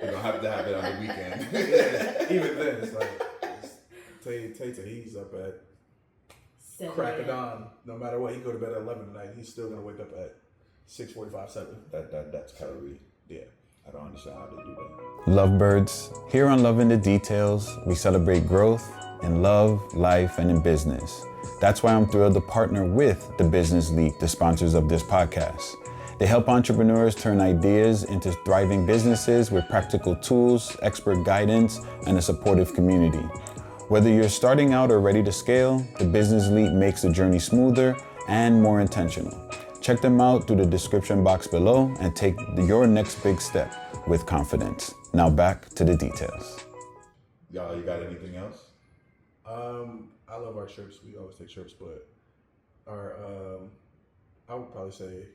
You don't have to have it on the weekend. Yeah, even then, it's like he's up at crack of dawn. No matter what, he go to bed at 11 at night. He's still gonna wake up at 6:45, 7. That's kind of weird. Yeah, I don't understand how they do that. Lovebirds, here on Love in the Details, we celebrate growth in love, life, and in business. That's why I'm thrilled to partner with the Business Leap, the sponsors of this podcast. They help entrepreneurs turn ideas into thriving businesses with practical tools, expert guidance, and a supportive community. Whether you're starting out or ready to scale, the Business Leap makes the journey smoother and more intentional. Check them out through the description box below and take your next big step with confidence. Now back to the details. Y'all, you got anything else? I love our trips. We always take trips, but our I would probably say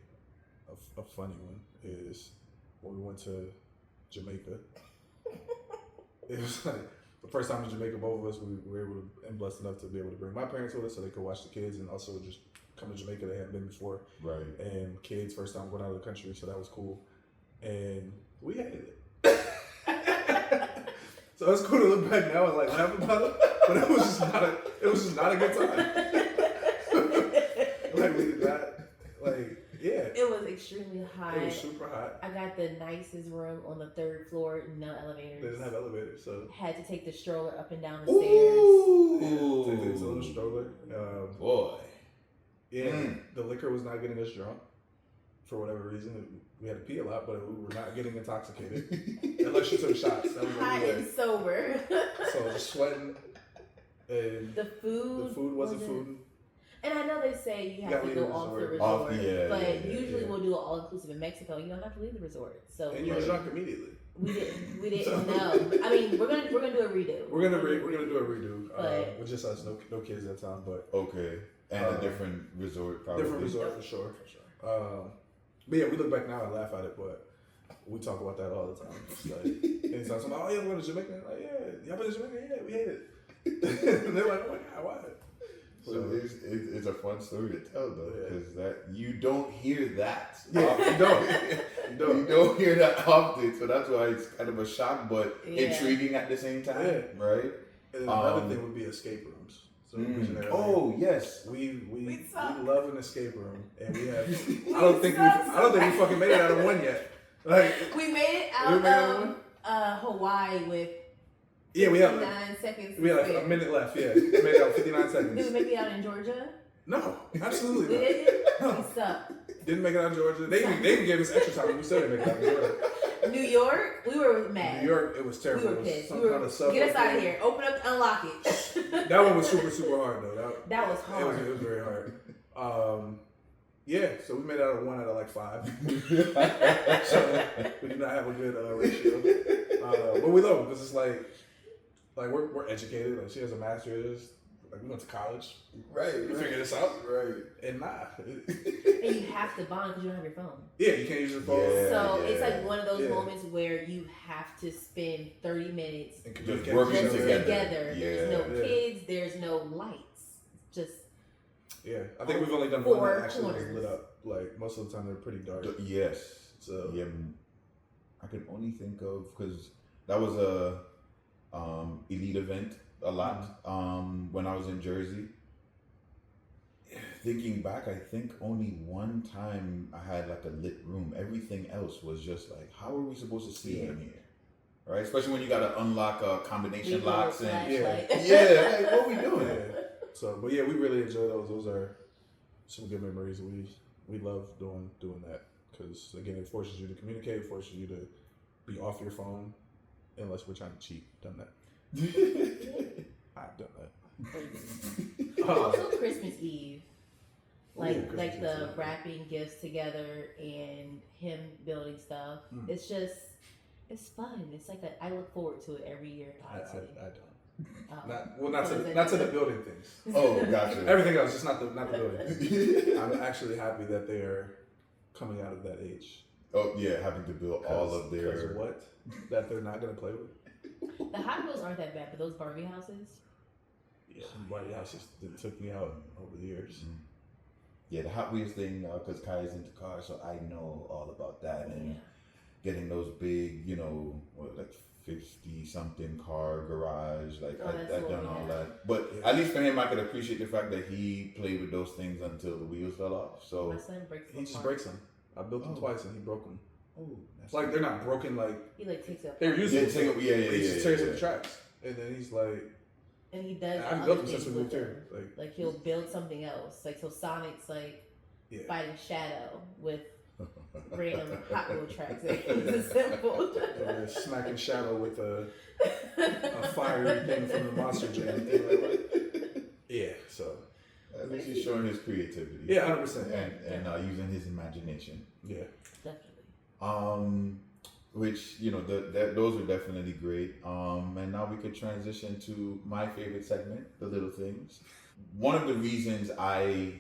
a funny one is when we went to Jamaica. It was like the first time in Jamaica, both of us, we were able to, and blessed enough to be able to bring my parents with us so they could watch the kids, and also just come to Jamaica. They hadn't been before. Right. And kids, first time going out of the country, so that was cool. And we hated it. So it's cool to look back now and like laugh about it, but it was just not a good time. Like we did not, yeah. It was extremely hot. It was super hot. I got the nicest room on the 3rd floor, no elevators. They didn't have elevators, so had to take the stroller up and down the stairs. Ooh. Yeah, take this little stroller. Boy. Yeah, the liquor was not getting us drunk for whatever reason. We had to pee a lot, but we were not getting intoxicated unless you took shots. That was hot and sober. So just sweating, and the food wasn't food. And I know they say you have to go off the resort, but usually we'll do it all inclusive in Mexico. You don't have to leave the resort, so and you're drunk immediately. We didn't know. I mean, we're gonna do a redo. We're gonna do a redo, with just us, no kids that time, but okay, and a different resort, probably different resort for sure. But yeah, we look back now and laugh at it, but we talk about that all the time. It's like, anytime somebody, oh yeah, we're going to Jamaica. I'm like, yeah, y'all been to Jamaica? Yeah, we hate it. And they're like, oh my God, why? So it's a fun story to tell though, because that you don't hear that. Yeah, You don't hear that often, so that's why it's kind of a shock, but intriguing at the same time, right? And another thing would be escape rooms. So yes, we love an escape room, and we have. I don't think we fucking made it out of one yet. Like we made it out of Hawaii with. Yeah, we have 59 seconds. We have like a minute left. Yeah, we made it out 59 seconds. Did we make it out in Georgia? No, absolutely not. We didn't. No. We sucked. Didn't make it out in Georgia. They even gave us extra time. We still didn't make it out in Georgia. New York, we were mad. New York, it was terrible. We were pissed. Get us out of here. Open up, unlock it. That one was super, super hard though. That was hard. It was very hard. So we made it out of 1 out of like 5. So we do not have a good ratio. But we love it because it's like we're educated. Like she has a master's. Like we went to college. Right. We figured this out. Right. And And you have to bond because you don't have your phone. Yeah, you can't use your phone. So it's like one of those moments where you have to spend 30 minutes just working together. There's no kids. There's no lights. Just I think we've only done one that actually corners. was lit up. Like most of the time they're pretty dark. Yes. So I could only think of because that was a elite event a lot when I was in Jersey. Thinking back, I think only one time I had like a lit room. Everything else was just like, how are we supposed to see in here? Right? Especially when you got to unlock combination locks and like, what are we doing? So, but yeah, we really enjoy those. Those are some good memories. We love doing that because again, it forces you to communicate, it forces you to be off your phone, unless we're trying to cheat. Done that. I've done that. Also, Christmas Eve, like Christmas the Eve. wrapping gifts together and him building stuff. It's just it's fun. It's like I look forward to it every year. I don't. Oh. Not to the building things. Oh, gotcha. Everything else, just not the building. I'm actually happy that they are coming out of that age. Oh yeah, having to build all of their. Because what? That they're not gonna play with. The Hot Wheels aren't that bad, but those Barbie houses. Yeah, Barbie houses that took me out over the years. Yeah, the Hot Wheels thing, because Kaya's into cars, so I know all about that and getting those big, like 50-something car garage. Like I've done all that, but at least for him, I could appreciate the fact that he played with those things until the wheels fell off. So my son breaks them. He just breaks them. I built them twice and he broke them. Oh, it's like they're not broken. Like he takes up. They're useful. He just tears up the tracks, and then he's like. And he does. I've built them since we moved here. Like he'll build something else. Like so, Sonic's fighting Shadow with random Hot Wheel tracks. It's simple. Smacking Shadow with a fiery thing from the Monster Jam thing. Yeah, so. At least he's showing his creativity. Yeah, 100%. And using his imagination. Yeah. Definitely. Which, those are definitely great. And now we could transition to my favorite segment, the little things. One of the reasons I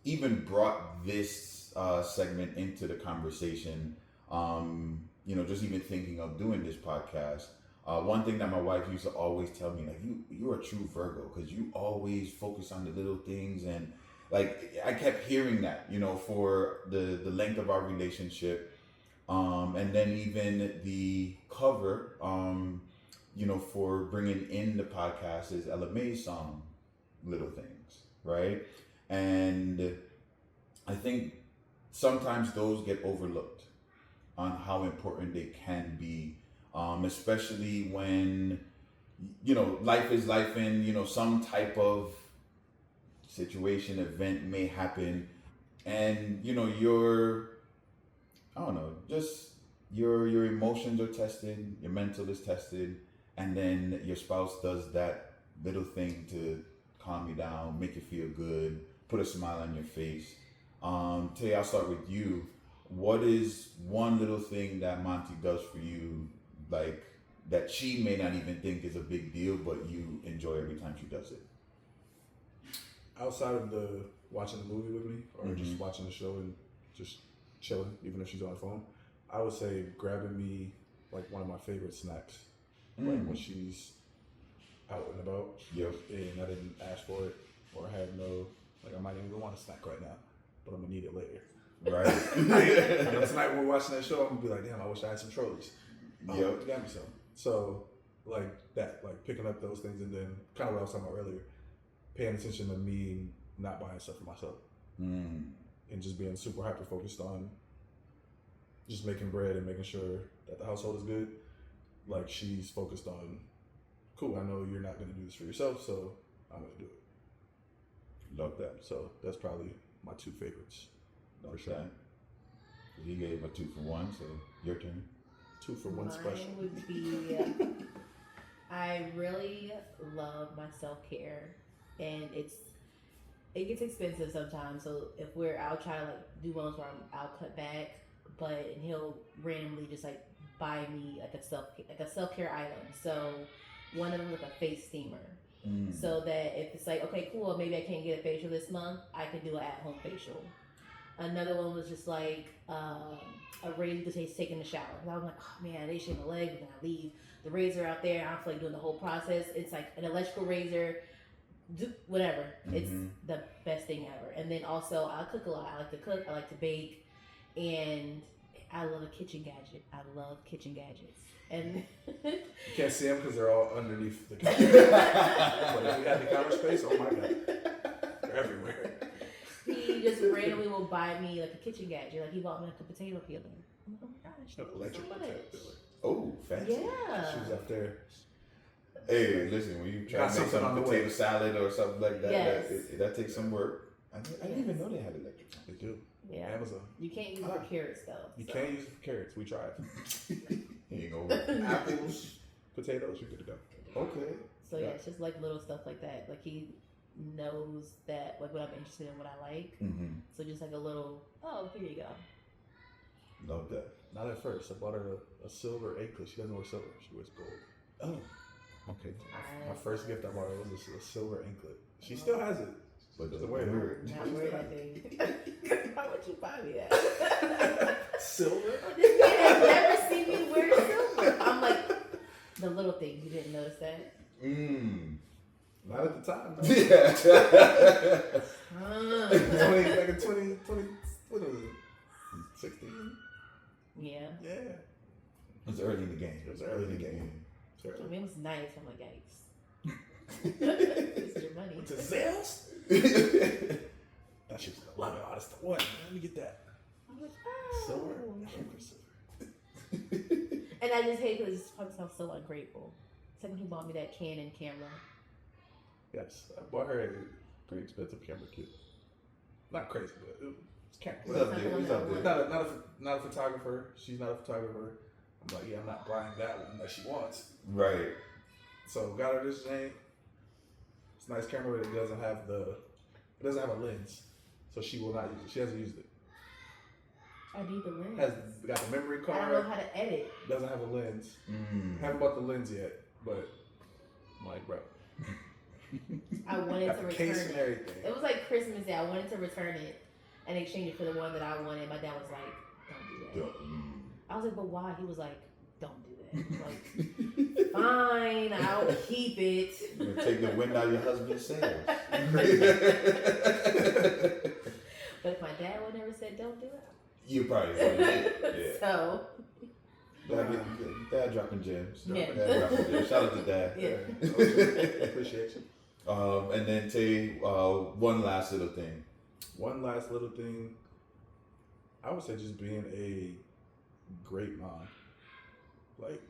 even brought this segment into the conversation, just even thinking of doing this podcast, one thing that my wife used to always tell me, like, you're a true Virgo because you always focus on the little things. And like, I kept hearing that, for the length of our relationship. And then even the cover, for bringing in the podcast is Ella Mae's song, Little Things, right? And I think sometimes those get overlooked on how important they can be, especially when, life is life and, some type of situation, event may happen and, your emotions are tested, your mental is tested, and then your spouse does that little thing to calm you down, make you feel good, put a smile on your face. Tae, I'll start with you. What is one little thing that Monty does for you, like that she may not even think is a big deal, but you enjoy every time she does it? Outside of watching the movie with me, or just watching the show and just chilling, even if she's on the phone, I would say grabbing me like one of my favorite snacks, like when she's out and about. Yep. And I didn't ask for it, or I had no, like I might even want a snack right now, but I'm gonna need it later. Right. You know, tonight when we're watching that show, I'm gonna be like, damn, I wish I had some trolleys. Yep. You got me some. So like that, like picking up those things, and then kind of what I was talking about earlier, paying attention to me not buying stuff for myself, and just being super hyper focused on just making bread and making sure that the household is good. Like she's focused on, cool, I know you're not gonna do this for yourself, so I'm gonna do it. Love that. So that's probably my two favorites. For sure. You gave a 2 for 1, so your turn. 2 for 1 Mine special. would be, I really love my self-care, and it gets expensive sometimes. So if I'll try to like do ones where I'll cut back, and he'll randomly just like buy me like a self-care item. So one of them was a face steamer. So that if it's like, okay, cool, maybe I can't get a facial this month, I can do an at-home facial. Another one was just like a razor to take in the shower. And I was like, oh man, they shave my legs when I leave. The razor out there, I don't feel like doing the whole process. It's like an electrical razor, whatever. It's the best thing ever. And then also, I cook a lot. I like to cook, I like to bake, and I love a kitchen gadget. I love kitchen gadgets. And you can't see them because they're all underneath the counter. But if we had the counter space, oh my god, they're everywhere. He just randomly will buy me like a kitchen gadget. Like he bought me like a potato peeler. I'm like, oh my gosh, thank you Electric so potato much. peeler. Oh, fancy. Yeah. She was up there. Hey, listen, when you try to make some potato salad or something like that, Yes. that takes some work. I didn't even know they had electric. They do. Yeah. Amazon. You can't use it for carrots though. You so. can't use it for carrots. We tried. Here you go. Apples, potatoes, you're good to go. Okay. So yeah, it's just like little stuff like that. Like he knows that like what I'm interested in, what I like. So just like a little, oh, here you go. Love that. Not at first. I bought her a silver anklet. She doesn't wear silver. She wears gold. Oh. Okay. My first gift I bought her was a silver anklet. She still has it. But Doesn't wear it. Not wearing that thing. Why would you buy me that? Silver? This man has never seen me wear silver. I'm like, the little things. You didn't notice that? Not at the time. No. Yeah. 20, like a 20, what was it? 16? Yeah. Yeah. It was early in the game. It was early in the game. I mean, it was nice. I'm like, yikes. This is your money. To Zales? That shit's a lot of artists. What? Let me get that. I'm like, oh. Silver? And I just hate because it probably sounds so ungrateful. Second, he bought me that Canon camera. Yes. I bought her a pretty expensive camera kit. Not crazy, but it's camera. He's up there. He's up there. Not a photographer. She's not a photographer. I'm like, yeah, I'm not buying that one that she wants. Right. So got her this thing. It's a nice camera, but it doesn't have a lens, so she will not use it. She hasn't used it. I need the lens. Got the memory card. I don't know how to edit. Doesn't have a lens. Haven't bought the lens yet, but I'm like, bro. I wanted got to the return case and it. everything. It was like Christmas Day. I wanted to return it and exchange it for the one that I wanted. My dad was like, don't do that. I was like, but why? He was like, don't do that. I'm like, fine, I'll keep it. You're gonna take the wind out of your husband's sails. But if my dad would never said don't do it, You probably would. Yeah. So Dad dropping gems. Yeah. Dad dropping gems. Shout out to Dad. Yeah. Appreciate you. And then Tae, one last little thing. One last little thing. I would say just being a great mom. Like,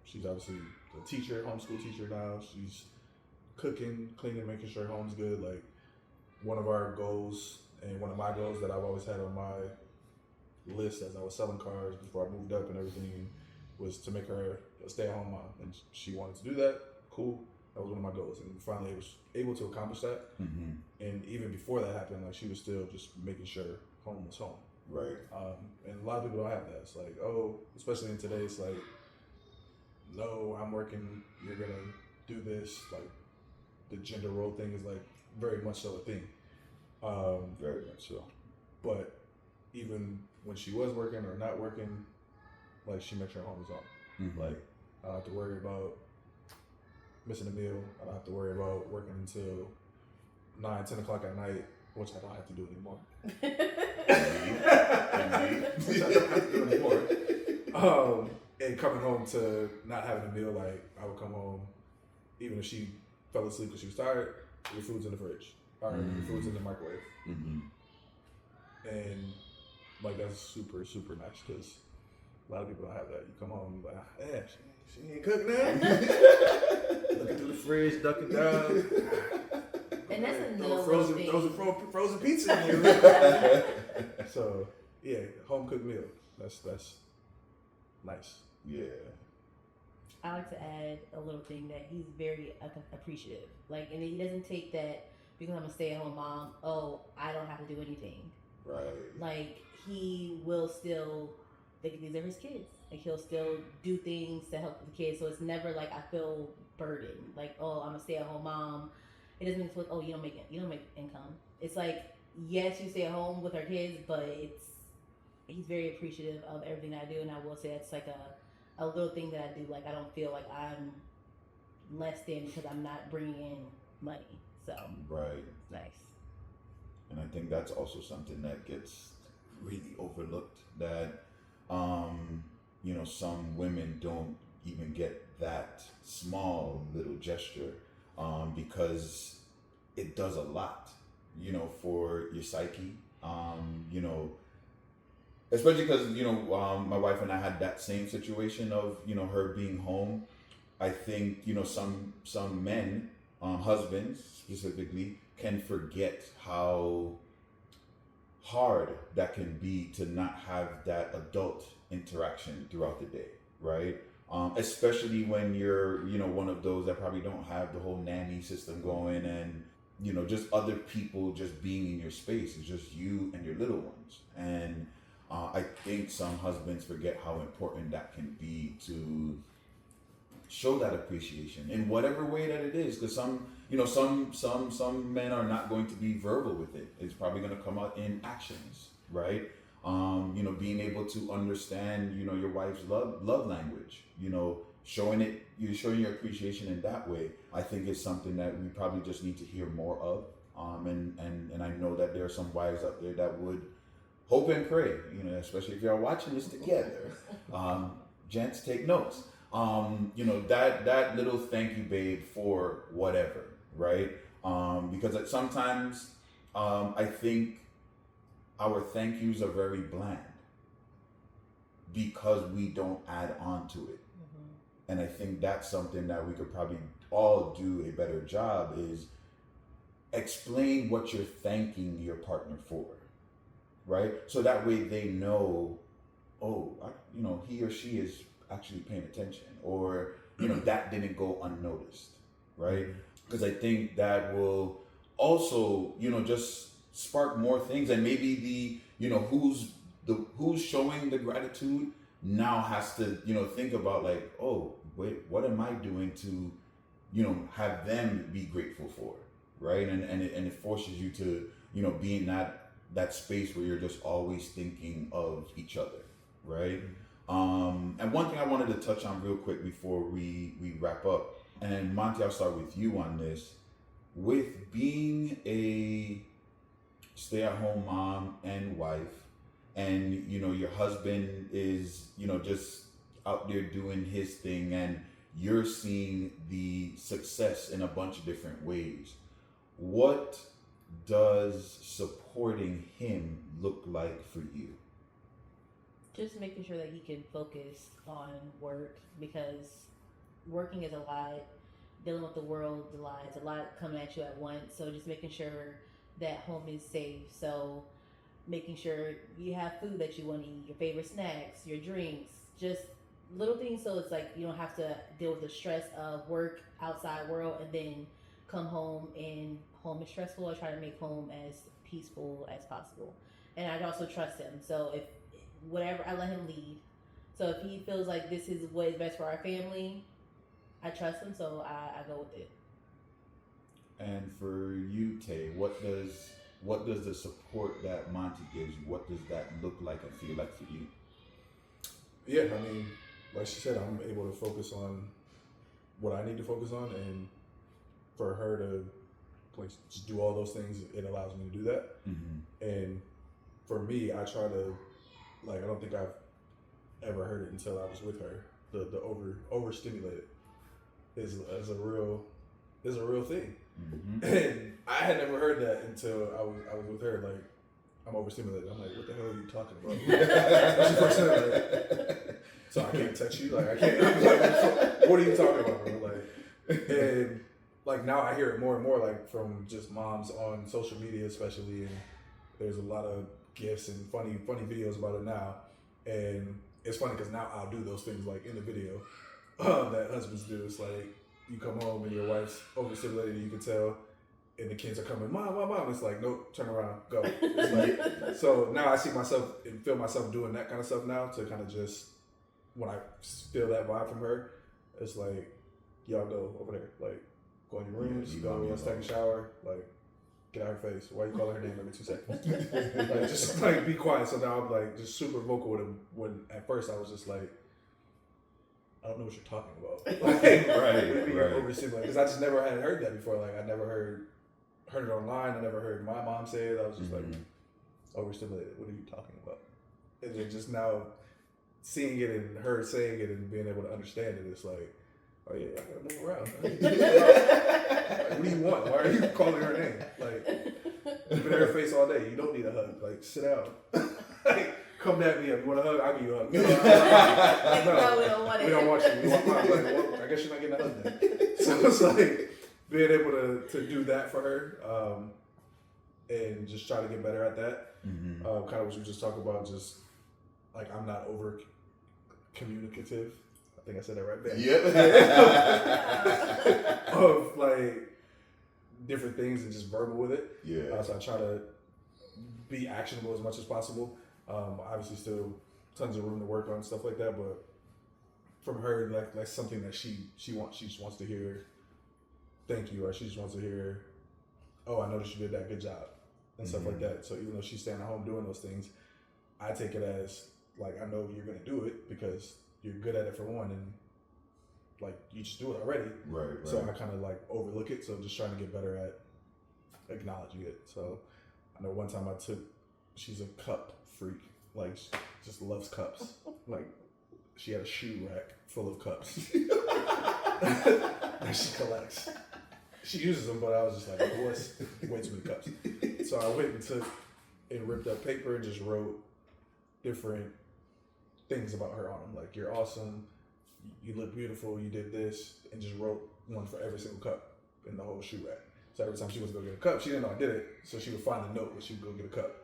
she's obviously a teacher, homeschool teacher now. She's cooking, cleaning, making sure home's good. Like, one of our goals and one of my goals that I've always had on my list as I was selling cars before I moved up and everything was to make her a stay-at-home mom. And she wanted to do that. Cool. That was one of my goals. And finally I was able to accomplish that. Mm-hmm. And even before that happened, like, she was still just making sure home was home. Right. And a lot of people don't have that. It's like, oh, especially in today, it's like, no, I'm working, you're gonna do this. Like, the gender role thing is like very much so a thing. Very much so. But even when she was working or not working, like she makes sure her home is on. Like I don't have to worry about missing a meal. I don't have to worry about working until 9-10 o'clock at night, which I don't have to do anymore. Which I don't have to do anymore. And coming home to not having a meal, like I would come home, even if she fell asleep because she was tired, your food's in the fridge, or your food's in the microwave, and like that's super super nice because a lot of people don't have that. You come home and like, yeah, she ain't cooking now. Looking through the fridge, ducking down. And that's another thing. Throw some frozen pizza in there. So yeah, home cooked meal. That's nice. Yeah. I like to add a little thing that he's very appreciative. Like, and he doesn't take that because I'm a stay-at-home mom. Oh, I don't have to do anything. Right. Like he will still. Like these are his kids. Like he'll still do things to help the kids. So it's never like I feel burdened. Like oh, I'm a stay-at-home mom. It doesn't feel oh you don't make income. It's like yes, you stay at home with our kids, but he's very appreciative of everything I do, and I will say it's like a little thing that I do. Like I don't feel like I'm less than because I'm not bringing in money. So right, nice. And I think that's also something that gets really overlooked. That some women don't even get that small little gesture because it does a lot, for your psyche. Especially because my wife and I had that same situation of her being home. I think some men, husbands specifically, can forget how hard that can be to not have that adult interaction throughout the day, right? Especially when you're one of those that probably don't have the whole nanny system going and just other people just being in your space. It's just you and your little ones. And I think some husbands forget how important that can be to show that appreciation in whatever way that it is. Because some men are not going to be verbal with it. It's probably going to come out in actions, right? Being able to understand, your wife's love language, showing your appreciation in that way, I think is something that we probably just need to hear more of. And I know that there are some wives out there that would hope and pray, especially if you're watching this together. Gents, take notes. That little thank you, babe, for whatever, right? Because sometimes I think our thank yous are very bland because we don't add on to it. And I think that's something that we could probably all do a better job is explain what you're thanking your partner for, right? So that way they know, he or she is actually paying attention, or that didn't go unnoticed, right? Because I think that will also just spark more things, and maybe who's showing the gratitude now has to think about like, oh wait, what am I doing to have them be grateful for, right? And it forces you to be in that space where you're just always thinking of each other, right? And one thing I wanted to touch on real quick before we wrap up, and Monti, I'll start with you on this. With being a stay-at-home mom and wife, and your husband is just out there doing his thing, and you're seeing the success in a bunch of different ways, what does supporting him look like for you? Just making sure that he can focus on work, because working is a lot, dealing with the world, it's a lot coming at you at once. So just making sure that home is safe. So making sure you have food that you want to eat, your favorite snacks, your drinks, just little things. So it's like you don't have to deal with the stress of work, outside world, and then come home and home is stressful. I try to make home as peaceful as possible. And I also trust him. So if whatever, I let him lead. So if he feels like this is what is best for our family, I trust him, so I go with it. And for you, Tae, what does what does the support that Monty gives you, what does that look like and feel like for you? Yeah, I mean, like she said, I'm able to focus on what I need to focus on, and for her to like just do all those things, it allows me to do that. And for me, I try to I don't think I've ever heard it until I was with her. The overstimulated is a real thing, and I had never heard that until I was with her. Like, I'm overstimulated. I'm like, what the hell are you talking about? That's the first time. Like, so I can't touch you. Like, I can't. Like, what are you talking about, bro? Like, and like now I hear it more and more, like from just moms on social media, especially, and there's a lot of gifs and funny videos about it now, and it's funny because now I'll do those things like in the video that husbands do. It's like you come home and your wife's overstimulated, you can tell, and the kids are coming, mom. It's like, nope, turn around, go. It's like, so now I see myself and feel myself doing that kind of stuff now to kind of just, when I feel that vibe from her, it's like, y'all go over there, like go in your rooms, go take a shower, like get out her face. Why you calling her name every 2 seconds? Like just like be quiet. So now I'm like just super vocal with him. When at first I was just like, I don't know what you're talking about. Like, right. Because I just never had heard that before. Like I never heard it online. I never heard my mom say it. I was just like, overstimulated. What are you talking about? And then just now seeing it and her saying it and being able to understand it, it's like, oh yeah, I gotta move around. Like, what do you want? Why are you calling her name? Like, you've been in her face all day. You don't need a hug. Like, sit down. Like, come at me up. You want a hug? I'll give you a hug. No, we don't want it. We don't want you. We want mine. Like, well, I guess you're not getting a hug then. So it's like being able to do that for her, and just try to get better at that. Kind of what you just talked about. Just like I'm not over communicative. I think I said that right there. Yep. Of like different things and just verbal with it. Yeah. So I try to be actionable as much as possible. Obviously, still tons of room to work on stuff like that. But from her, like something that she wants. She just wants to hear, "Thank you," or she just wants to hear, "Oh, I noticed you did that. Good job," and stuff like that. So even though she's staying at home doing those things, I take it as like I know you're gonna do it because you're good at it for one, and like you just do it already. Right. So I kind of like overlook it. So just trying to get better at acknowledging it. So I know one time she's a cup freak. Like she just loves cups. Like she had a shoe rack full of cups that she collects. She uses them, but I was just like, oh, what's way too many cups. So I went and took and ripped up paper and just wrote different things about her on them, like you're awesome, you look beautiful, you did this, and just wrote one for every single cup in the whole shoe rack. So every time she was gonna go get a cup, she didn't know I did it, so she would find the note when she would go get a cup.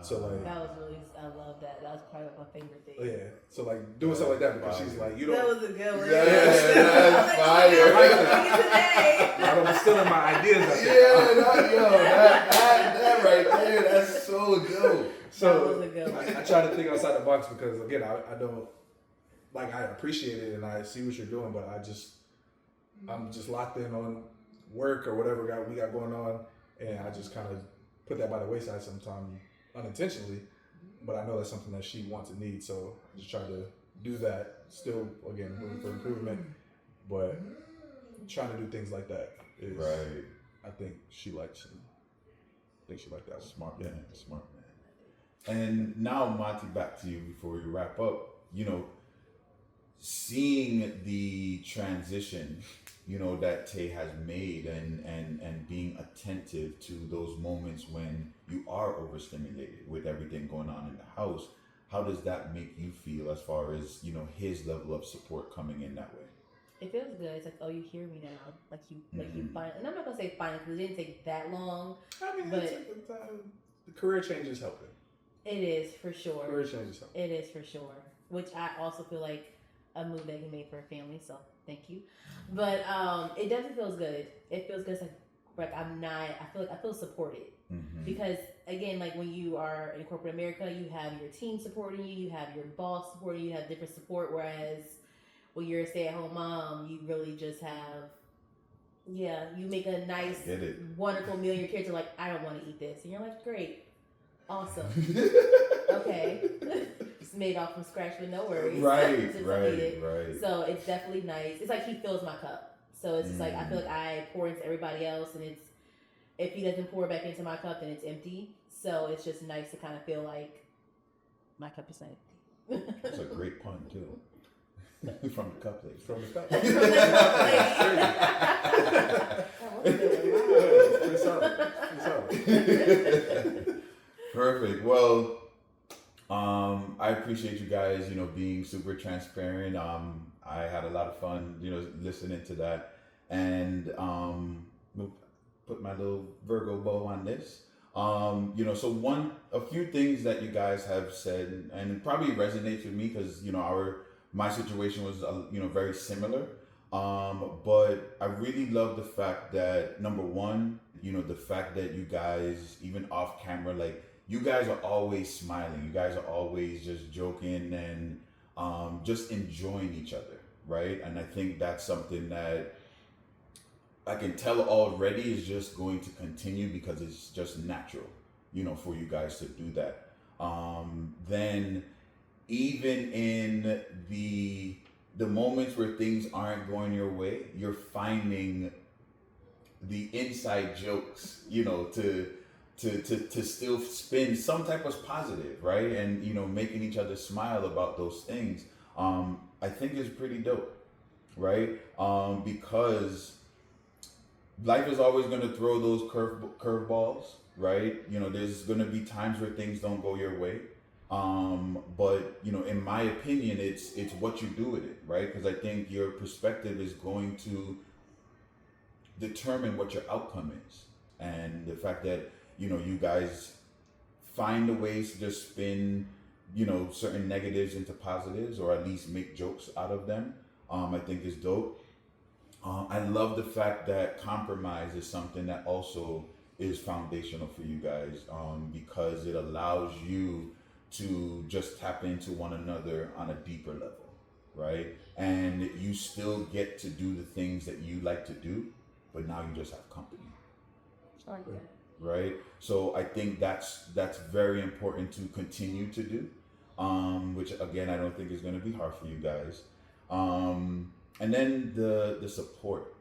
So like that was really, I love that. That was probably my favorite thing. Yeah. So like doing stuff like that because she's like, you don't. That was a good one. That's fire. I'm stealing my ideas. That right there, that's so dope. So I try to think outside the box because again, I don't like I appreciate it and I see what you're doing, but I'm just locked in on work or whatever we got going on, and I just kind of put that by the wayside sometimes unintentionally. But I know that's something that she wants and needs, so I just try to do that. Still, again, room for improvement, but trying to do things like that is right. I think she likes it. I think she liked that. Smart man. And now, Monty, back to you before we wrap up. You know, seeing the transition, you know, that Tae has made and being attentive to those moments when you are overstimulated with everything going on in the house, how does that make you feel as far as, you know, his level of support coming in that way? It feels good. It's like, oh, you hear me now. Like you finally, and I'm not gonna say finally because it didn't take that long. I mean, but the career change is helping. It is for sure. Career change is helping. It is for sure. Which I also feel like a move that he made for a family. So thank you. But it definitely feels good. It feels good. It's like I'm not. I feel supported because again, like when you are in corporate America, you have your team supporting you, you have your boss supporting you, you have different support. Whereas when you're a stay-at-home mom, you really just have Yeah, you make a nice, Get it. wonderful meal. Your kids are like, I don't want to eat this, and you're like, great, awesome, okay, just made off from scratch with no worries. Right. So it's definitely nice. It's like he fills my cup. So it's just like I feel like I pour into everybody else, and it's if he doesn't pour back into my cup, then it's empty. So it's just nice to kind of feel like my cup is empty. That's a great pun too. From the cup lady. From the cup. From the cup lady. Perfect. Well, I appreciate you guys, being super transparent. I had a lot of fun, listening to that, and we'll put my little Virgo bow on this. So a few things that you guys have said, and it probably resonates with me because my situation was very similar. But I really love the fact that number one, the fact that you guys, even off camera, like you guys are always smiling. You guys are always just joking and just enjoying each other, right? And I think that's something that I can tell already is just going to continue because it's just natural, for you guys to do that. Then even in the moments where things aren't going your way, you're finding the inside jokes, to still spin some type of positive, right? And, making each other smile about those things, I think is pretty dope, right? Because life is always going to throw those curveballs, right? There's going to be times where things don't go your way. But in my opinion, it's what you do with it, right? Because I think your perspective is going to determine what your outcome is. And the fact that, you guys find the ways to just spin, certain negatives into positives, or at least make jokes out of them, I think is dope. I love the fact that compromise is something that also is foundational for you guys, because it allows you to just tap into one another on a deeper level, right? And you still get to do the things that you like to do, but now you just have company. Oh, yeah. Right? So I think that's very important to continue to do, which again, I don't think is going to be hard for you guys. And then the support,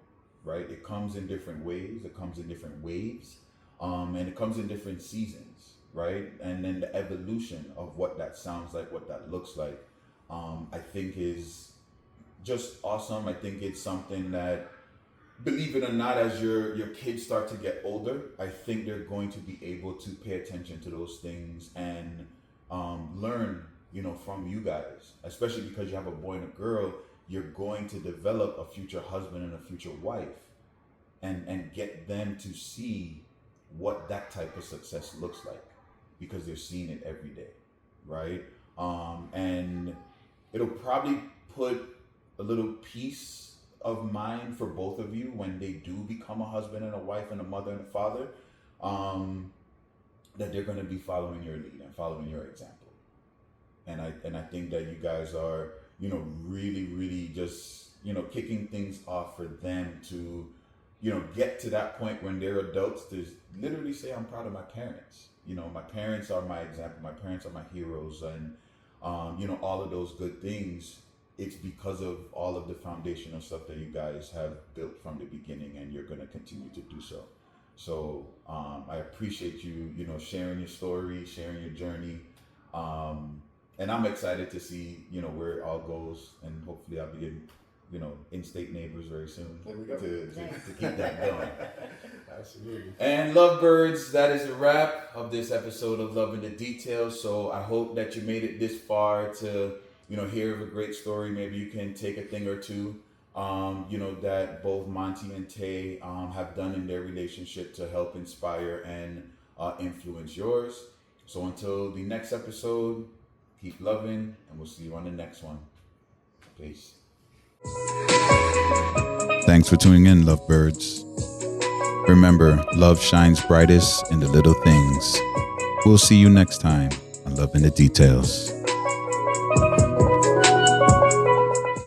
right? It comes in different ways. It comes in different waves, and it comes in different seasons, right? And then the evolution of what that sounds like, what that looks like, I think is just awesome. I think it's something that, believe it or not, as your kids start to get older, I think they're going to be able to pay attention to those things and learn, from you guys, especially because you have a boy and a girl. You're going to develop a future husband and a future wife, and get them to see what that type of success looks like, because they're seeing it every day, right? And it'll probably put a little peace of mind for both of you when they do become a husband and a wife and a mother and a father, that they're going to be following your lead and following your example. And I think that you guys are, really, really just, kicking things off for them to, get to that point when they're adults to literally say, I'm proud of my parents. My parents are my example. My parents are my heroes, and, all of those good things. It's because of all of the foundational stuff that you guys have built from the beginning, and you're going to continue to do so. So I appreciate you, sharing your story, sharing your journey. And I'm excited to see, where it all goes, and hopefully I'll be in-state neighbors very soon to keep that going. Absolutely. And lovebirds, that is a wrap of this episode of Love in the Details. So I hope that you made it this far to, hear of a great story. Maybe you can take a thing or two, that both Monti and Tae have done in their relationship to help inspire and influence yours. So until the next episode, keep loving, and we'll see you on the next one. Peace. Thanks for tuning in, lovebirds. Remember, love shines brightest in the little things. We'll see you next time on Love in the Details.